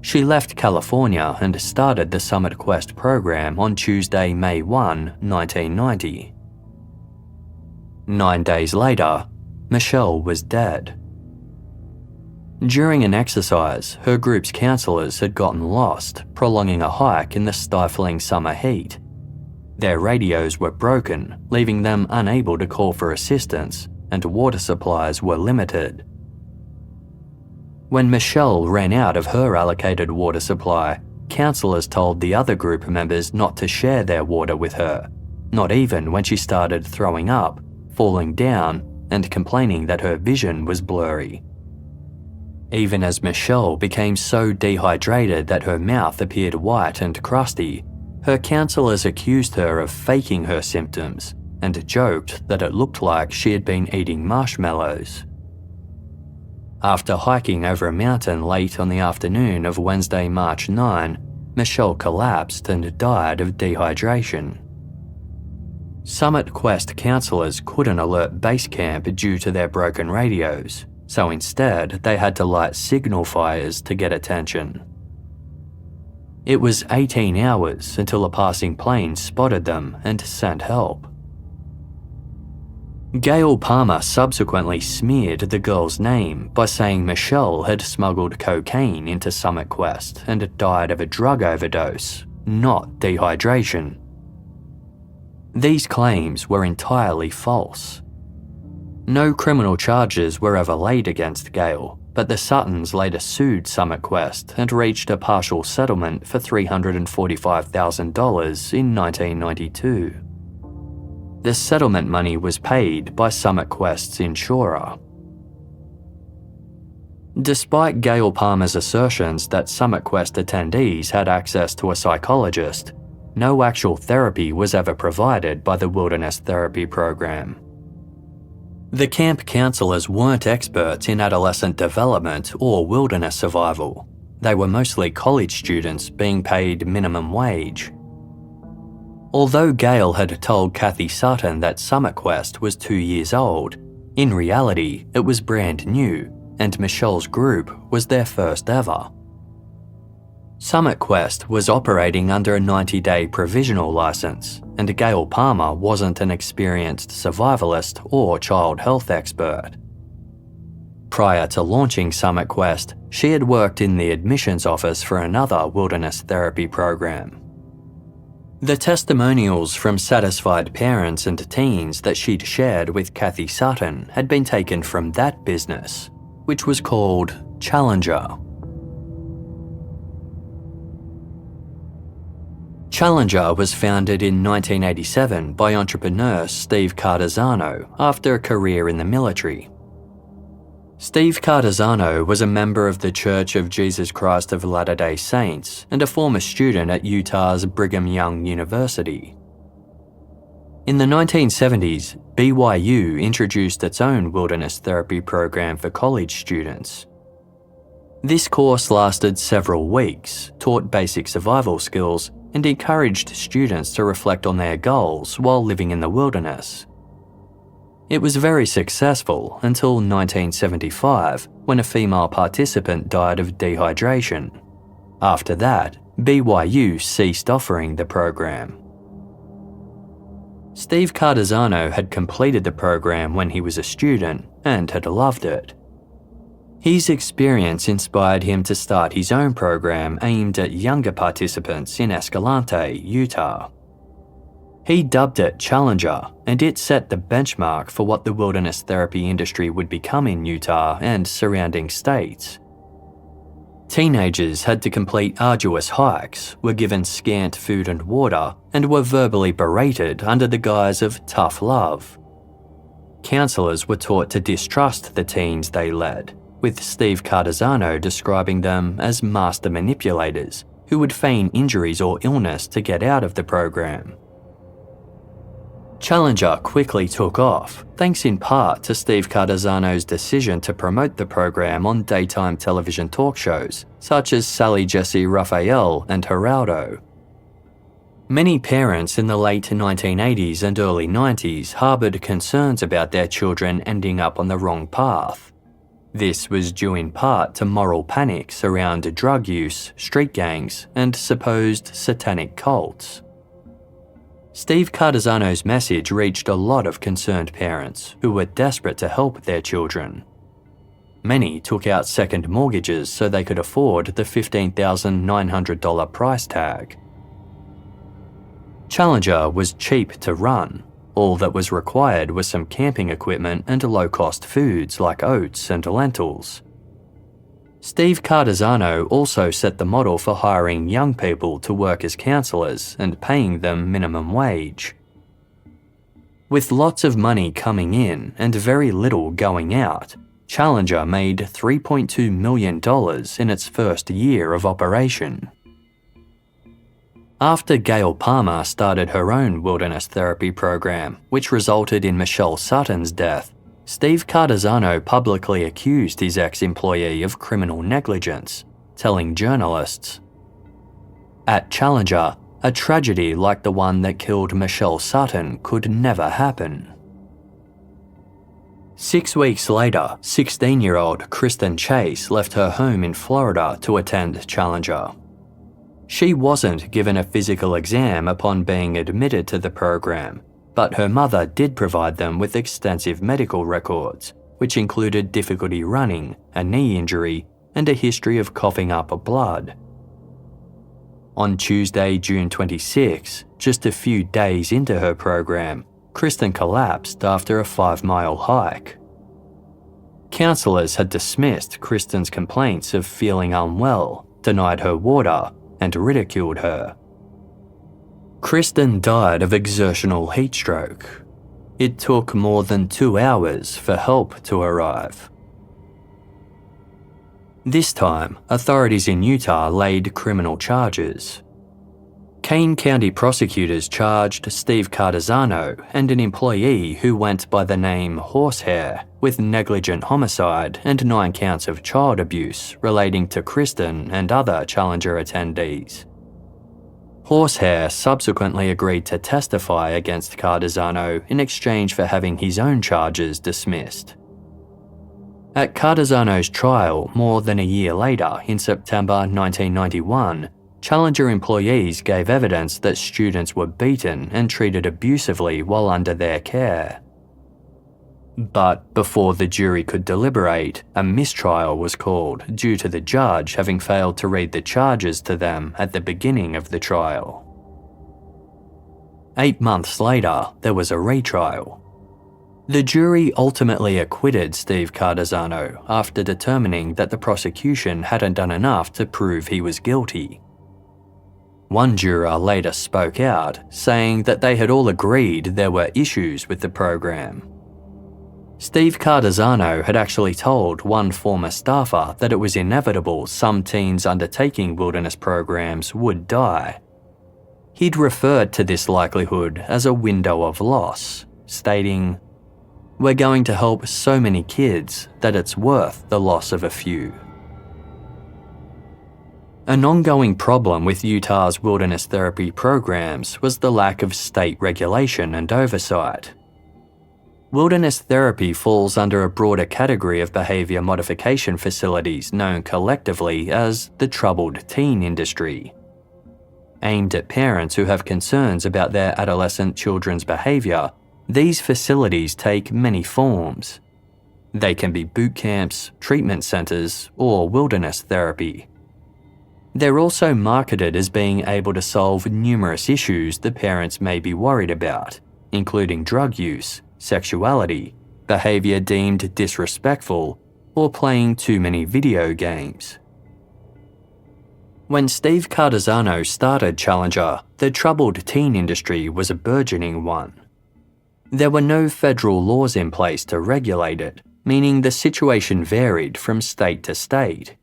She left California and started the Summit Quest program on Tuesday, May 1, 1990. 9 days later, Michelle was dead. During an exercise, her group's counselors had gotten lost, prolonging a hike in the stifling summer heat. Their radios were broken, leaving them unable to call for assistance, and water supplies were limited. When Michelle ran out of her allocated water supply, counselors told the other group members not to share their water with her, not even when she started throwing up, falling down, and complaining that her vision was blurry. Even as Michelle became so dehydrated that her mouth appeared white and crusty, her counselors accused her of faking her symptoms and joked that it looked like she had been eating marshmallows. After hiking over a mountain late on the afternoon of Wednesday, March 9, Michelle collapsed and died of dehydration. Summit Quest counselors couldn't alert base camp due to their broken radios, so instead they had to light signal fires to get attention. It was 18 hours until a passing plane spotted them and sent help. Gail Palmer subsequently smeared the girl's name by saying Michelle had smuggled cocaine into Summit Quest and died of a drug overdose, not dehydration. These claims were entirely false. No criminal charges were ever laid against Gail, but the Suttons later sued Summit Quest and reached a partial settlement for $345,000 in 1992. The settlement money was paid by Summit Quest's insurer. Despite Gail Palmer's assertions that Summit Quest attendees had access to a psychologist, no actual therapy was ever provided by the Wilderness Therapy Program. The camp counselors weren't experts in adolescent development or wilderness survival. They were mostly college students being paid minimum wage. Although Gail had told Kathy Sutton that Summit Quest was 2 years old, in reality it was brand new, and Michelle's group was their first ever. Summit Quest was operating under a 90-day provisional license, and Gail Palmer wasn't an experienced survivalist or child health expert. Prior to launching Summit Quest, she had worked in the admissions office for another wilderness therapy program. The testimonials from satisfied parents and teens that she'd shared with Kathy Sutton had been taken from that business, which was called Challenger. Challenger was founded in 1987 by entrepreneur Steve Cardesano after a career in the military. Steve Cardesano was a member of the Church of Jesus Christ of Latter-day Saints and a former student at Utah's Brigham Young University. In the 1970s, BYU introduced its own wilderness therapy program for college students. This course lasted several weeks, taught basic survival skills, and encouraged students to reflect on their goals while living in the wilderness. It was very successful until 1975, when a female participant died of dehydration. After that, BYU ceased offering the program. Steve Cardesano had completed the program when he was a student and had loved it. His experience inspired him to start his own program aimed at younger participants in Escalante, Utah. He dubbed it Challenger, and it set the benchmark for what the wilderness therapy industry would become in Utah and surrounding states. Teenagers had to complete arduous hikes, were given scant food and water, and were verbally berated under the guise of tough love. Counselors were taught to distrust the teens they led, with Steve Cardesano describing them as master manipulators who would feign injuries or illness to get out of the program. Challenger quickly took off, thanks in part to Steve Cardesano's decision to promote the program on daytime television talk shows, such as Sally Jessy Raphael and Geraldo. Many parents in the late 1980s and early 90s harboured concerns about their children ending up on the wrong path. This was due in part to moral panics around drug use, street gangs, and supposed satanic cults. Steve Cardesano's message reached a lot of concerned parents who were desperate to help their children. Many took out second mortgages so they could afford the $15,900 price tag. Challenger was cheap to run. All that was required was some camping equipment and low-cost foods like oats and lentils. Steve Cardesano also set the model for hiring young people to work as counsellors and paying them minimum wage. With lots of money coming in and very little going out, Challenger made $3.2 million in its first year of operation. After Gail Palmer started her own wilderness therapy program, which resulted in Michelle Sutton's death, Steve Cardesano publicly accused his ex-employee of criminal negligence, telling journalists, "At Challenger, a tragedy like the one that killed Michelle Sutton could never happen." 6 weeks later, 16-year-old Kristen Chase left her home in Florida to attend Challenger. She wasn't given a physical exam upon being admitted to the program, but her mother did provide them with extensive medical records, which included difficulty running, a knee injury, and a history of coughing up blood. On Tuesday, June 26, just a few days into her program, Kristen collapsed after a 5-mile hike. Counsellors had dismissed Kristen's complaints of feeling unwell, denied her water, and ridiculed her. Kristen died of exertional heat stroke. It took more than 2 hours for help to arrive. This time, authorities in Utah laid criminal charges. Kane County prosecutors charged Steve Cardesano and an employee who went by the name Horsehair with negligent homicide and 9 counts of child abuse relating to Kristen and other Challenger attendees. Horsehair subsequently agreed to testify against Cardesano in exchange for having his own charges dismissed. At Cardesano's trial more than a year later, in September 1991, Challenger employees gave evidence that students were beaten and treated abusively while under their care. But before the jury could deliberate, a mistrial was called due to the judge having failed to read the charges to them at the beginning of the trial. 8 months later, there was a retrial. The jury ultimately acquitted Steve Cardesano after determining that the prosecution hadn't done enough to prove he was guilty. One juror later spoke out, saying that they had all agreed there were issues with the program. Steve Cardesano had actually told one former staffer that it was inevitable some teens undertaking wilderness programs would die. He'd referred to this likelihood as a window of loss, stating, "We're going to help so many kids that it's worth the loss of a few." An ongoing problem with Utah's wilderness therapy programs was the lack of state regulation and oversight. Wilderness therapy falls under a broader category of behaviour modification facilities known collectively as the troubled teen industry. Aimed at parents who have concerns about their adolescent children's behaviour, these facilities take many forms. They can be boot camps, treatment centres, or wilderness therapy. They're also marketed as being able to solve numerous issues the parents may be worried about, including drug use, sexuality, behaviour deemed disrespectful, or playing too many video games. When Steve Cardesano started Challenger, the troubled teen industry was a burgeoning one. There were no federal laws in place to regulate it, meaning the situation varied from state to state.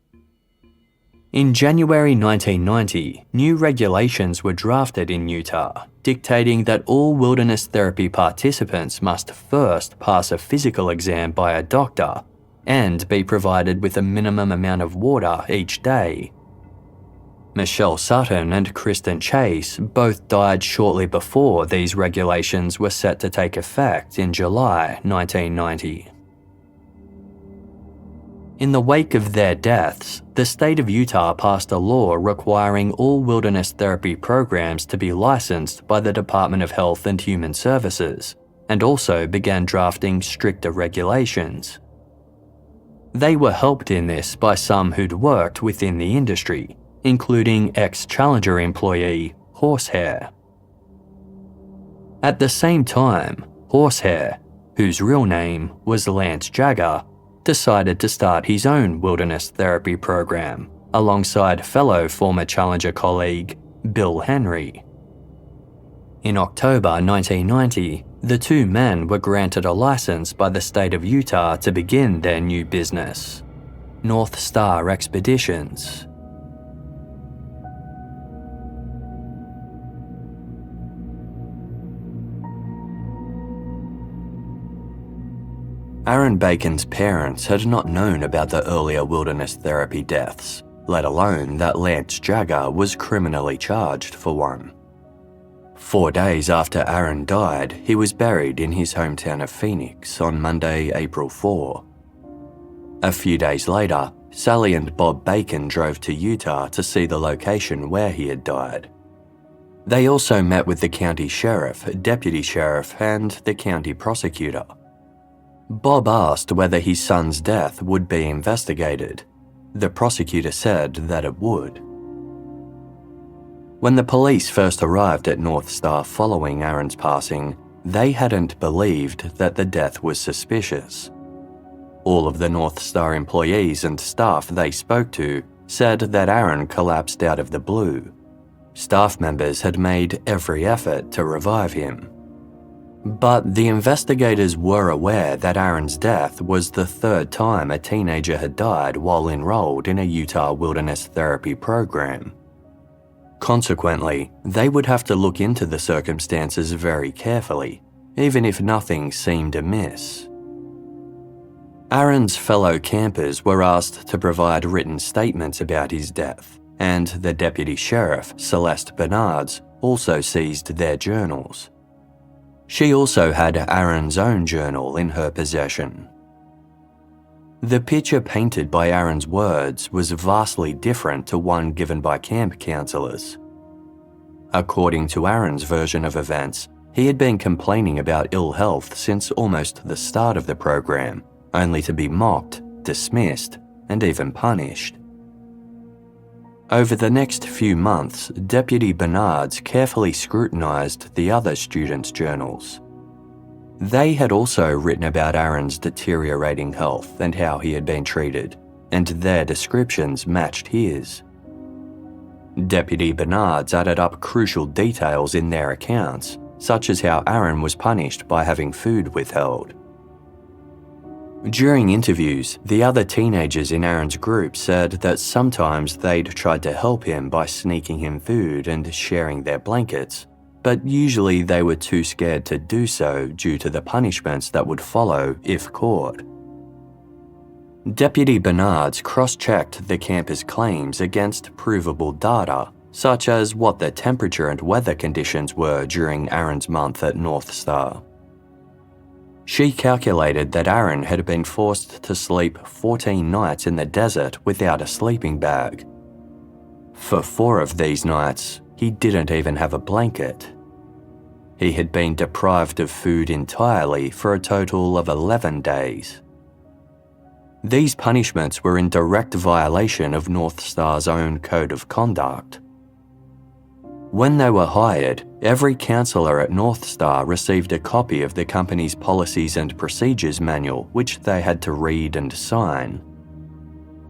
In January 1990, new regulations were drafted in Utah, dictating that all wilderness therapy participants must first pass a physical exam by a doctor and be provided with a minimum amount of water each day. Michelle Sutton and Kristen Chase both died shortly before these regulations were set to take effect in July 1990. In the wake of their deaths, the state of Utah passed a law requiring all wilderness therapy programs to be licensed by the Department of Health and Human Services, and also began drafting stricter regulations. They were helped in this by some who'd worked within the industry, including ex-Challenger employee Horsehair. At the same time, Horsehair, whose real name was Lance Jagger, decided to start his own wilderness therapy program alongside fellow former Challenger colleague Bill Henry. In October 1990, the two men were granted a license by the state of Utah to begin their new business, North Star Expeditions. Aaron Bacon's parents had not known about the earlier wilderness therapy deaths, let alone that Lance Jagger was criminally charged for one. 4 days after Aaron died, he was buried in his hometown of Phoenix on Monday, April 4. A few days later, Sally and Bob Bacon drove to Utah to see the location where he had died. They also met with the county sheriff, deputy sheriff, and the county prosecutor. Bob asked whether his son's death would be investigated. The prosecutor said that it would. When the police first arrived at North Star following Aaron's passing, they hadn't believed that the death was suspicious. All of the North Star employees and staff they spoke to said that Aaron collapsed out of the blue. Staff members had made every effort to revive him. But the investigators were aware that Aaron's death was the third time a teenager had died while enrolled in a Utah wilderness therapy program. Consequently, they would have to look into the circumstances very carefully, even if nothing seemed amiss. Aaron's fellow campers were asked to provide written statements about his death, and the deputy sheriff, Celeste Bernards, also seized their journals. She also had Aaron's own journal in her possession. The picture painted by Aaron's words was vastly different to one given by camp counselors. According to Aaron's version of events, he had been complaining about ill health since almost the start of the program, only to be mocked, dismissed, and even punished. Over the next few months, Deputy Bernards carefully scrutinised the other students' journals. They had also written about Aaron's deteriorating health and how he had been treated, and their descriptions matched his. Deputy Bernards added up crucial details in their accounts, such as how Aaron was punished by having food withheld. During interviews, the other teenagers in Aaron's group said that sometimes they'd tried to help him by sneaking him food and sharing their blankets, but usually they were too scared to do so due to the punishments that would follow if caught. Deputy Bernards cross-checked the campers' claims against provable data, such as what the temperature and weather conditions were during Aaron's month at North Star. She calculated that Erin had been forced to sleep 14 nights in the desert without a sleeping bag. For 4 of these nights, he didn't even have a blanket. He had been deprived of food entirely for a total of 11 days. These punishments were in direct violation of North Star's own code of conduct. When they were hired, every counsellor at North Star received a copy of the company's policies and procedures manual, which they had to read and sign.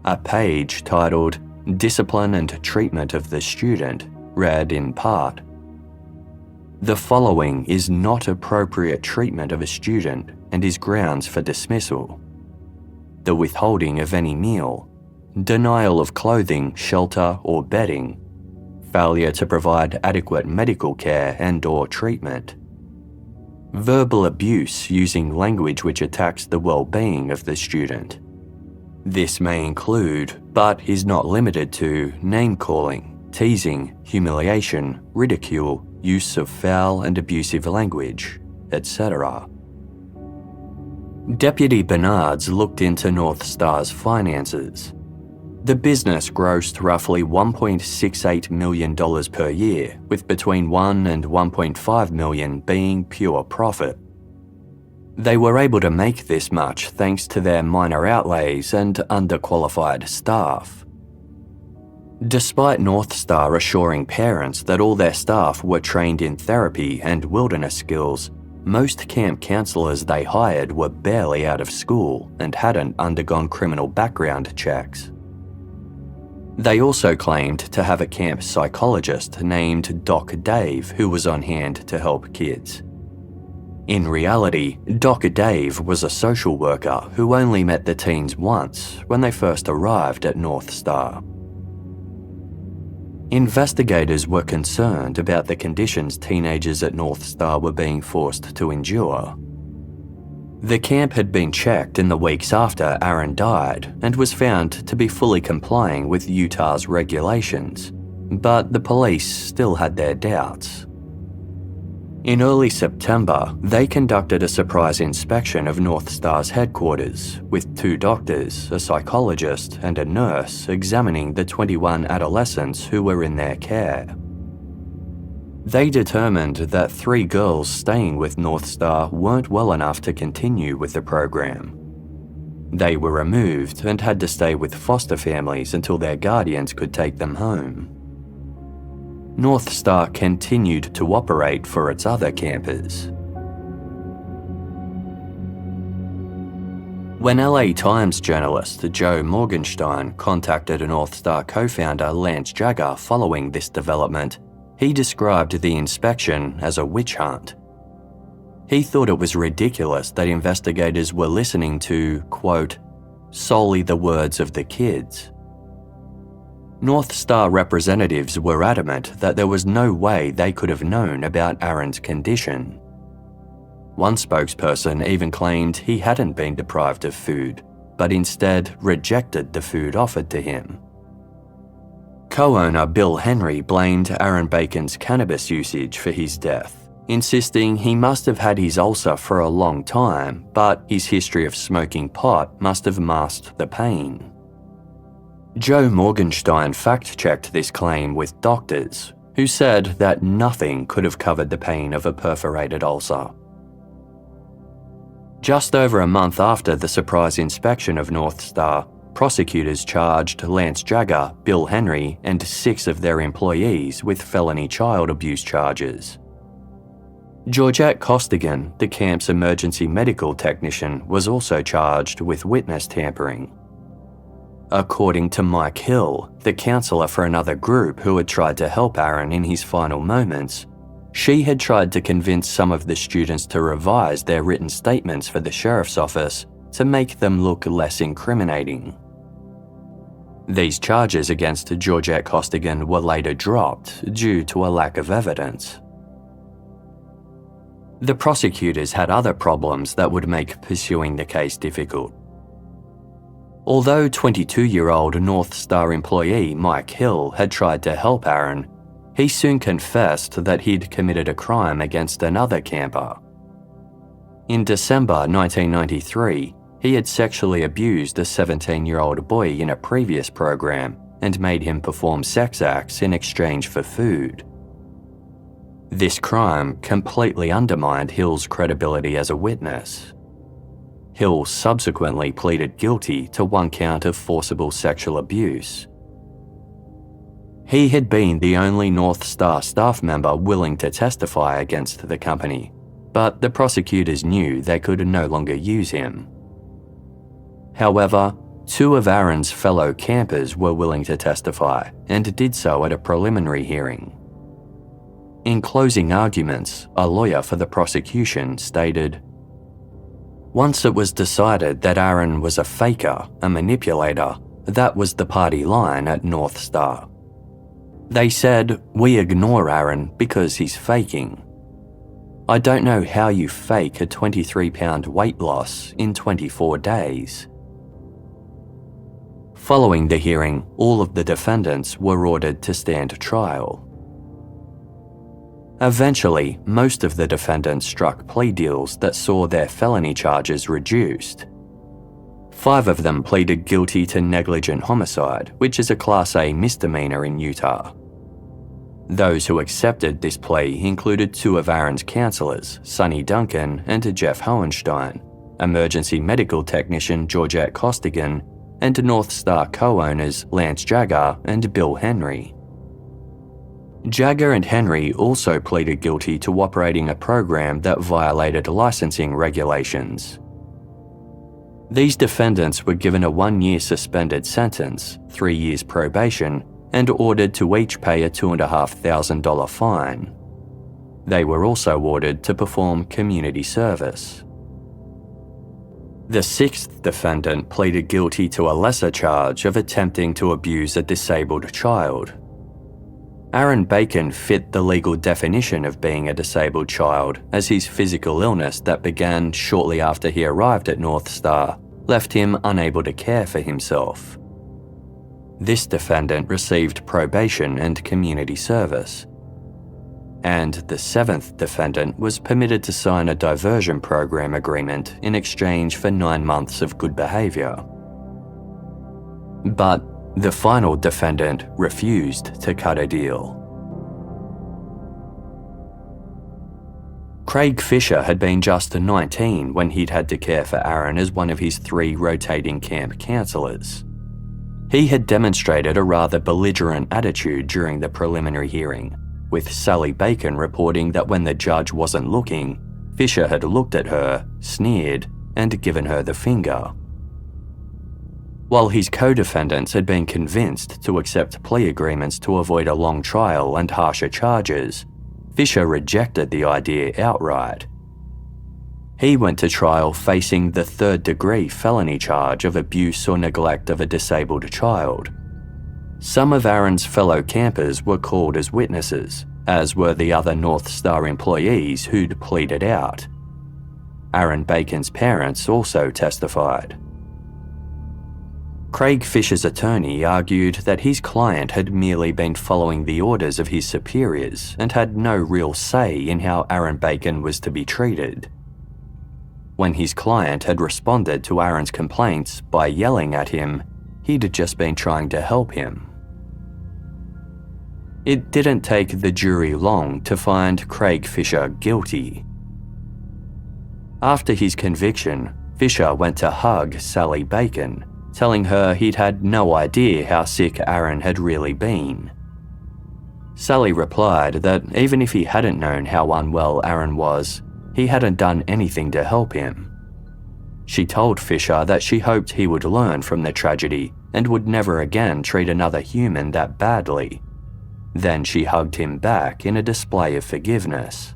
A page titled "Discipline and Treatment of the Student" read in part, "The following is not appropriate treatment of a student and is grounds for dismissal. The withholding of any meal, denial of clothing, shelter or bedding, failure to provide adequate medical care and/or treatment, verbal abuse using language which attacks the well-being of the student. This may include, but is not limited to, name-calling, teasing, humiliation, ridicule, use of foul and abusive language, etc." Deputy Bernards looked into North Star's finances. The business grossed roughly $1.68 million per year, with between $1 and $1.5 million being pure profit. They were able to make this much thanks to their minor outlays and underqualified staff. Despite North Star assuring parents that all their staff were trained in therapy and wilderness skills, most camp counsellors they hired were barely out of school and hadn't undergone criminal background checks. They also claimed to have a camp psychologist named Doc Dave who was on hand to help kids. In reality, Doc Dave was a social worker who only met the teens once when they first arrived at North Star. Investigators were concerned about the conditions teenagers at North Star were being forced to endure. The camp had been checked in the weeks after Erin died and was found to be fully complying with Utah's regulations, but the police still had their doubts. In early September, they conducted a surprise inspection of North Star's headquarters, with 2 doctors, a psychologist, and a nurse examining the 21 adolescents who were in their care. They determined that 3 girls staying with North Star weren't well enough to continue with the program. They were removed and had to stay with foster families until their guardians could take them home. North Star continued to operate for its other campers. When LA Times journalist Joe Morgenstein contacted North Star co-founder Lance Jagger following this development, he described the inspection as a witch hunt. He thought it was ridiculous that investigators were listening to, quote, solely the words of the kids. North Star representatives were adamant that there was no way they could have known about Erin's condition. One spokesperson even claimed he hadn't been deprived of food, but instead rejected the food offered to him. Co-owner Bill Henry blamed Erin Bacon's cannabis usage for his death, insisting he must have had his ulcer for a long time, but his history of smoking pot must have masked the pain. Joe Morgenstein fact-checked this claim with doctors, who said that nothing could have covered the pain of a perforated ulcer. Just over a month after the surprise inspection of North Star, prosecutors charged Lance Jagger, Bill Henry, and 6 of their employees with felony child abuse charges. Georgette Costigan, the camp's emergency medical technician, was also charged with witness tampering. According to Mike Hill, the counsellor for another group who had tried to help Erin in his final moments, she had tried to convince some of the students to revise their written statements for the sheriff's office to make them look less incriminating. These charges against Georgette Costigan were later dropped due to a lack of evidence. The prosecutors had other problems that would make pursuing the case difficult. Although 22-year-old North Star employee Mike Hill had tried to help Erin, he soon confessed that he'd committed a crime against another camper. In December 1993, he had sexually abused a 17-year-old boy in a previous program and made him perform sex acts in exchange for food. This crime completely undermined Hill's credibility as a witness. Hill subsequently pleaded guilty to 1 count of forcible sexual abuse. He had been the only North Star staff member willing to testify against the company, but the prosecutors knew they could no longer use him. However, 2 of Aaron's fellow campers were willing to testify and did so at a preliminary hearing. In closing arguments, a lawyer for the prosecution stated, "Once it was decided that Aaron was a faker, a manipulator, that was the party line at North Star. They said, we ignore Aaron because he's faking. I don't know how you fake a 23-pound weight loss in 24 days." Following the hearing, all of the defendants were ordered to stand trial. Eventually, most of the defendants struck plea deals that saw their felony charges reduced. 5 of them pleaded guilty to negligent homicide, which is a Class A misdemeanor in Utah. Those who accepted this plea included 2 of Aaron's counselors, Sonny Duncan and Jeff Hohenstein, emergency medical technician Georgette Costigan, and North Star co-owners Lance Jagger and Bill Henry. Jagger and Henry also pleaded guilty to operating a program that violated licensing regulations. These defendants were given a 1-year suspended sentence, 3 years probation, and ordered to each pay a $2,500 fine. They were also ordered to perform community service. The 6th defendant pleaded guilty to a lesser charge of attempting to abuse a disabled child. Aaron Bacon fit the legal definition of being a disabled child, as his physical illness that began shortly after he arrived at North Star left him unable to care for himself. This defendant received probation and community service. And the 7th defendant was permitted to sign a diversion program agreement in exchange for 9 months of good behaviour. But the final defendant refused to cut a deal. Craig Fisher had been just 19 when he'd had to care for Aaron as one of his 3 rotating camp counsellors. He had demonstrated a rather belligerent attitude during the preliminary hearing, with Sally Bacon reporting that when the judge wasn't looking, Fisher had looked at her, sneered, and given her the finger. While his co-defendants had been convinced to accept plea agreements to avoid a long trial and harsher charges, Fisher rejected the idea outright. He went to trial facing the 3rd-degree felony charge of abuse or neglect of a disabled child. Some of Aaron's fellow campers were called as witnesses, as were the other North Star employees who'd pleaded out. Aaron Bacon's parents also testified. Craig Fisher's attorney argued that his client had merely been following the orders of his superiors and had no real say in how Aaron Bacon was to be treated. When his client had responded to Aaron's complaints by yelling at him, he'd just been trying to help him. It didn't take the jury long to find Craig Fisher guilty. After his conviction, Fisher went to hug Sally Bacon, telling her he'd had no idea how sick Aaron had really been. Sally replied that even if he hadn't known how unwell Aaron was, he hadn't done anything to help him. She told Fisher that she hoped he would learn from the tragedy and would never again treat another human that badly. Then she hugged him back in a display of forgiveness.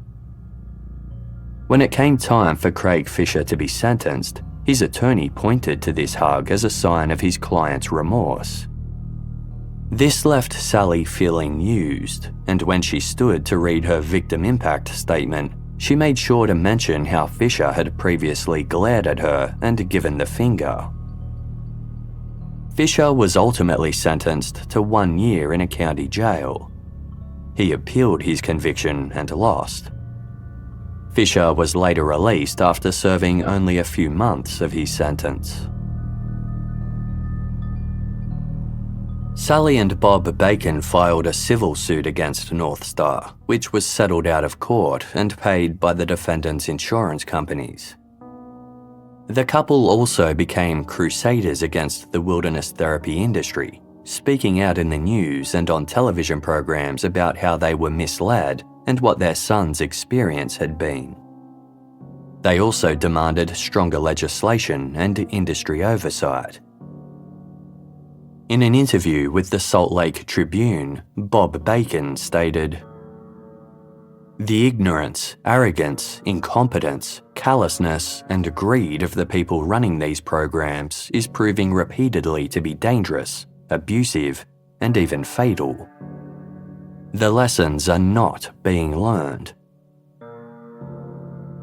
When it came time for Craig Fisher to be sentenced, his attorney pointed to this hug as a sign of his client's remorse. This left Sally feeling used, and when she stood to read her victim impact statement, she made sure to mention how Fisher had previously glared at her and given the finger. Fisher was ultimately sentenced to 1 year in a county jail. He appealed his conviction and lost. Fisher was later released after serving only a few months of his sentence. Sally and Bob Bacon filed a civil suit against North Star, which was settled out of court and paid by the defendants' insurance companies. The couple also became crusaders against the wilderness therapy industry, speaking out in the news and on television programs about how they were misled and what their son's experience had been. They also demanded stronger legislation and industry oversight. In an interview with the Salt Lake Tribune, Bob Bacon stated, "The ignorance, arrogance, incompetence, callousness, and greed of the people running these programs is proving repeatedly to be dangerous, abusive, and even fatal. The lessons are not being learned."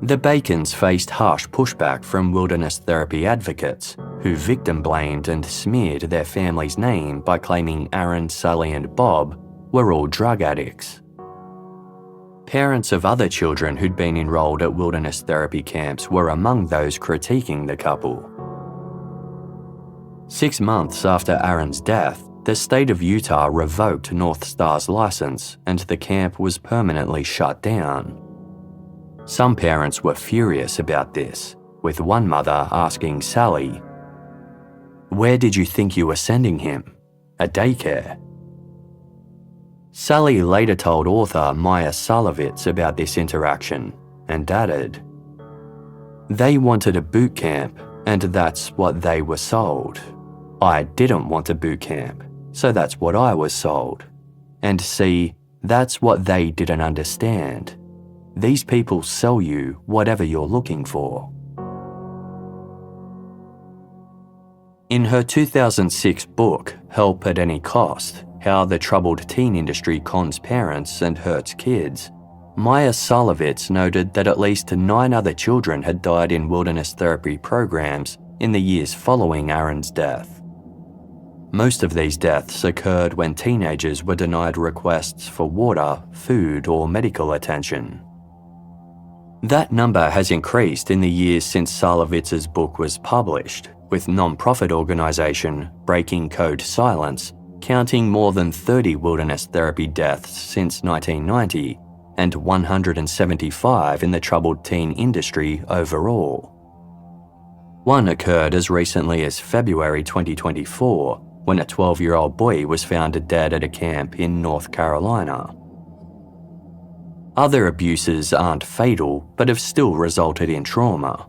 The Bacons faced harsh pushback from wilderness therapy advocates, who victim-blamed and smeared their family's name by claiming Erin, Sally, and Bob were all drug addicts. Parents of other children who'd been enrolled at wilderness therapy camps were among those critiquing the couple. 6 months after Erin's death, the state of Utah revoked North Star's license and the camp was permanently shut down. Some parents were furious about this, with one mother asking Sally, "Where did you think you were sending him? A daycare?" Sally later told author Maya Salovitz about this interaction and added, "They wanted a boot camp, and that's what they were sold. I didn't want a boot camp, so that's what I was sold. And see, that's what they didn't understand. These people sell you whatever you're looking for." In her 2006 book, Help at Any Cost, How the Troubled Teen Industry Cons Parents and Hurts Kids, Maya Salovitz noted that at least 9 other children had died in wilderness therapy programs in the years following Erin's death. Most of these deaths occurred when teenagers were denied requests for water, food, or medical attention. That number has increased in the years since Salovitz's book was published, with non-profit organisation Breaking Code Silence counting more than 30 wilderness therapy deaths since 1990 and 175 in the troubled teen industry overall. One occurred as recently as February 2024, when a 12-year-old boy was found dead at a camp in North Carolina. Other abuses aren't fatal, but have still resulted in trauma.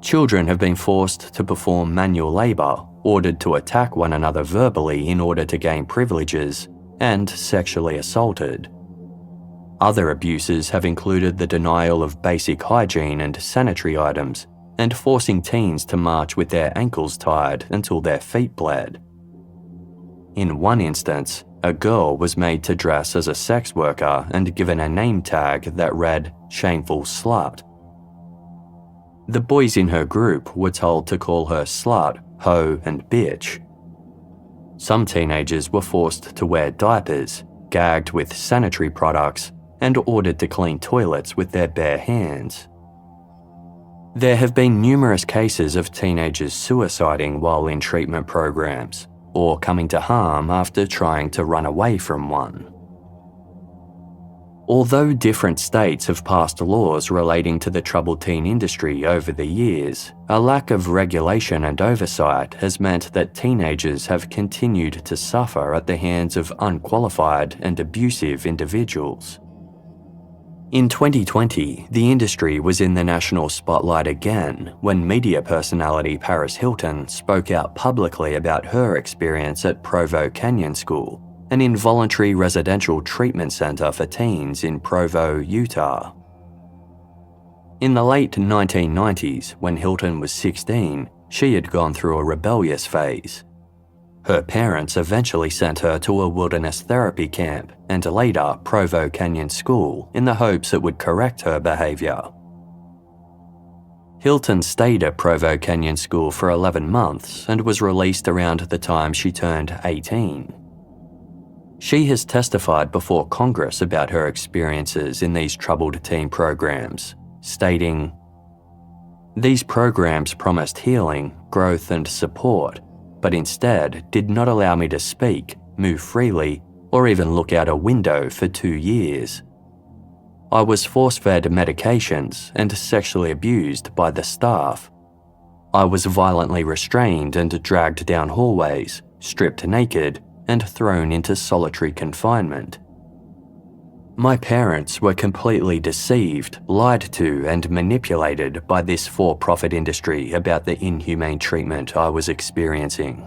Children have been forced to perform manual labour, ordered to attack one another verbally in order to gain privileges, and sexually assaulted. Other abuses have included the denial of basic hygiene and sanitary items, and forcing teens to march with their ankles tied until their feet bled. In one instance, a girl was made to dress as a sex worker and given a name tag that read, "Shameful Slut." The boys in her group were told to call her slut, hoe, and bitch. Some teenagers were forced to wear diapers, gagged with sanitary products, and ordered to clean toilets with their bare hands. There have been numerous cases of teenagers suiciding while in treatment programs, or coming to harm after trying to run away from one. Although different states have passed laws relating to the troubled teen industry over the years, a lack of regulation and oversight has meant that teenagers have continued to suffer at the hands of unqualified and abusive individuals. In 2020, the industry was in the national spotlight again when media personality Paris Hilton spoke out publicly about her experience at Provo Canyon School, an involuntary residential treatment center for teens in Provo, Utah. In the late 1990s, when Hilton was 16, she had gone through a rebellious phase. Her parents eventually sent her to a wilderness therapy camp and later Provo Canyon School in the hopes it would correct her behavior. Hilton stayed at Provo Canyon School for 11 months and was released around the time she turned 18. She has testified before Congress about her experiences in these troubled teen programs, stating, "These programs promised healing, growth and support, but instead did not allow me to speak, move freely, or even look out a window for 2 years. I was force-fed medications and sexually abused by the staff. I was violently restrained and dragged down hallways, stripped naked, and thrown into solitary confinement. My parents were completely deceived, lied to, and manipulated by this for-profit industry about the inhumane treatment I was experiencing."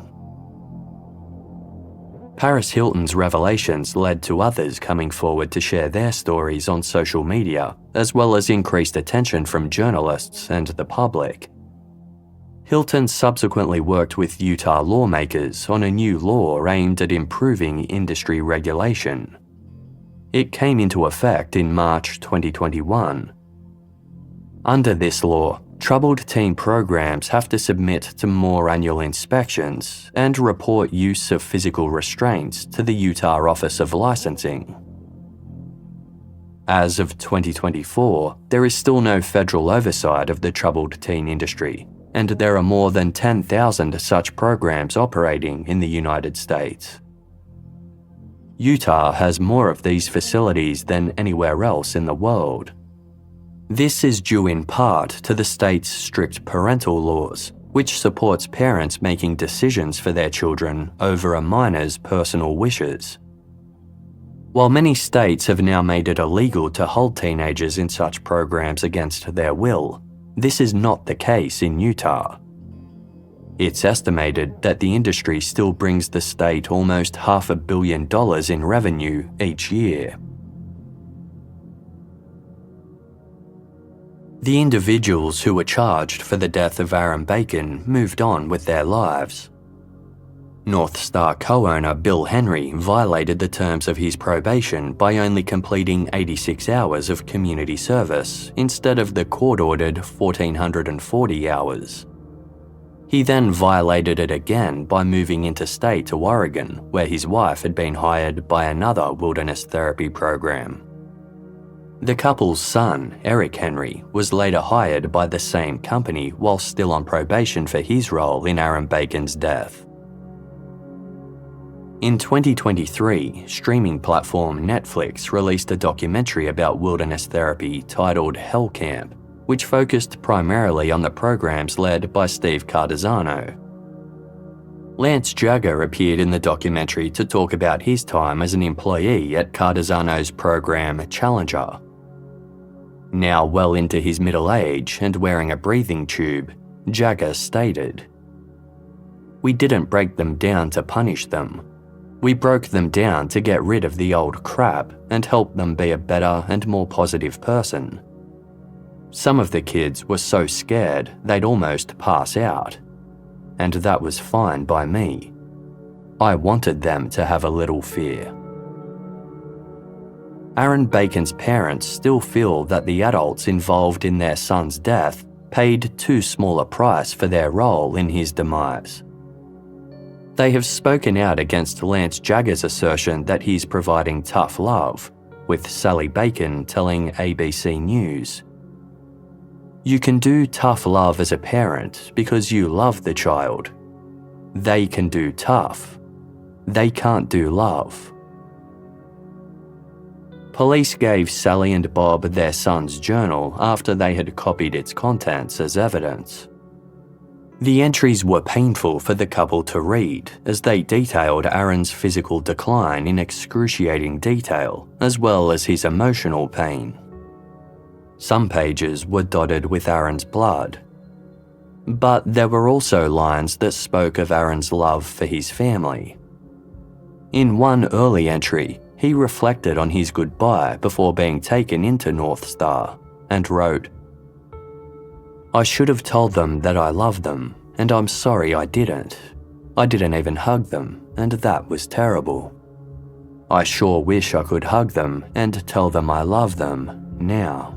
Paris Hilton's revelations led to others coming forward to share their stories on social media, as well as increased attention from journalists and the public. Hilton subsequently worked with Utah lawmakers on a new law aimed at improving industry regulation. It came into effect in March 2021. Under this law, troubled teen programs have to submit to more annual inspections and report use of physical restraints to the Utah Office of Licensing. As of 2024, there is still no federal oversight of the troubled teen industry, and there are more than 10,000 such programs operating in the United States. Utah has more of these facilities than anywhere else in the world. This is due in part to the state's strict parental laws, which supports parents making decisions for their children over a minor's personal wishes. While many states have now made it illegal to hold teenagers in such programs against their will, this is not the case in Utah. It's estimated that the industry still brings the state almost $500 million in revenue each year. The individuals who were charged for the death of Aaron Bacon moved on with their lives. North Star co-owner Bill Henry violated the terms of his probation by only completing 86 hours of community service instead of the court-ordered 1,440 hours. He then violated it again by moving interstate to Oregon, where his wife had been hired by another wilderness therapy program. The couple's son, Eric Henry, was later hired by the same company while still on probation for his role in Aaron Bacon's death. In 2023, streaming platform Netflix released a documentary about wilderness therapy titled Hell Camp, which focused primarily on the programs led by Steve Cardizano. Lance Jagger appeared in the documentary to talk about his time as an employee at Cardizano's program Challenger. Now well into his middle age and wearing a breathing tube, Jagger stated, "We didn't break them down to punish them. We broke them down to get rid of the old crap and help them be a better and more positive person. Some of the kids were so scared they'd almost pass out. And that was fine by me. I wanted them to have a little fear." Aaron Bacon's parents still feel that the adults involved in their son's death paid too small a price for their role in his demise. They have spoken out against Lance Jagger's assertion that he's providing tough love, with Sally Bacon telling ABC News, "You can do tough love as a parent because you love the child. They can do tough. They can't do love." Police gave Sally and Bob their son's journal after they had copied its contents as evidence. The entries were painful for the couple to read, as they detailed Aaron's physical decline in excruciating detail, as well as his emotional pain. Some pages were dotted with Aaron's blood. But there were also lines that spoke of Aaron's love for his family. In one early entry, he reflected on his goodbye before being taken into North Star and wrote, "I should have told them that I loved them, and I'm sorry I didn't. I didn't even hug them, and that was terrible. I sure wish I could hug them and tell them I love them now."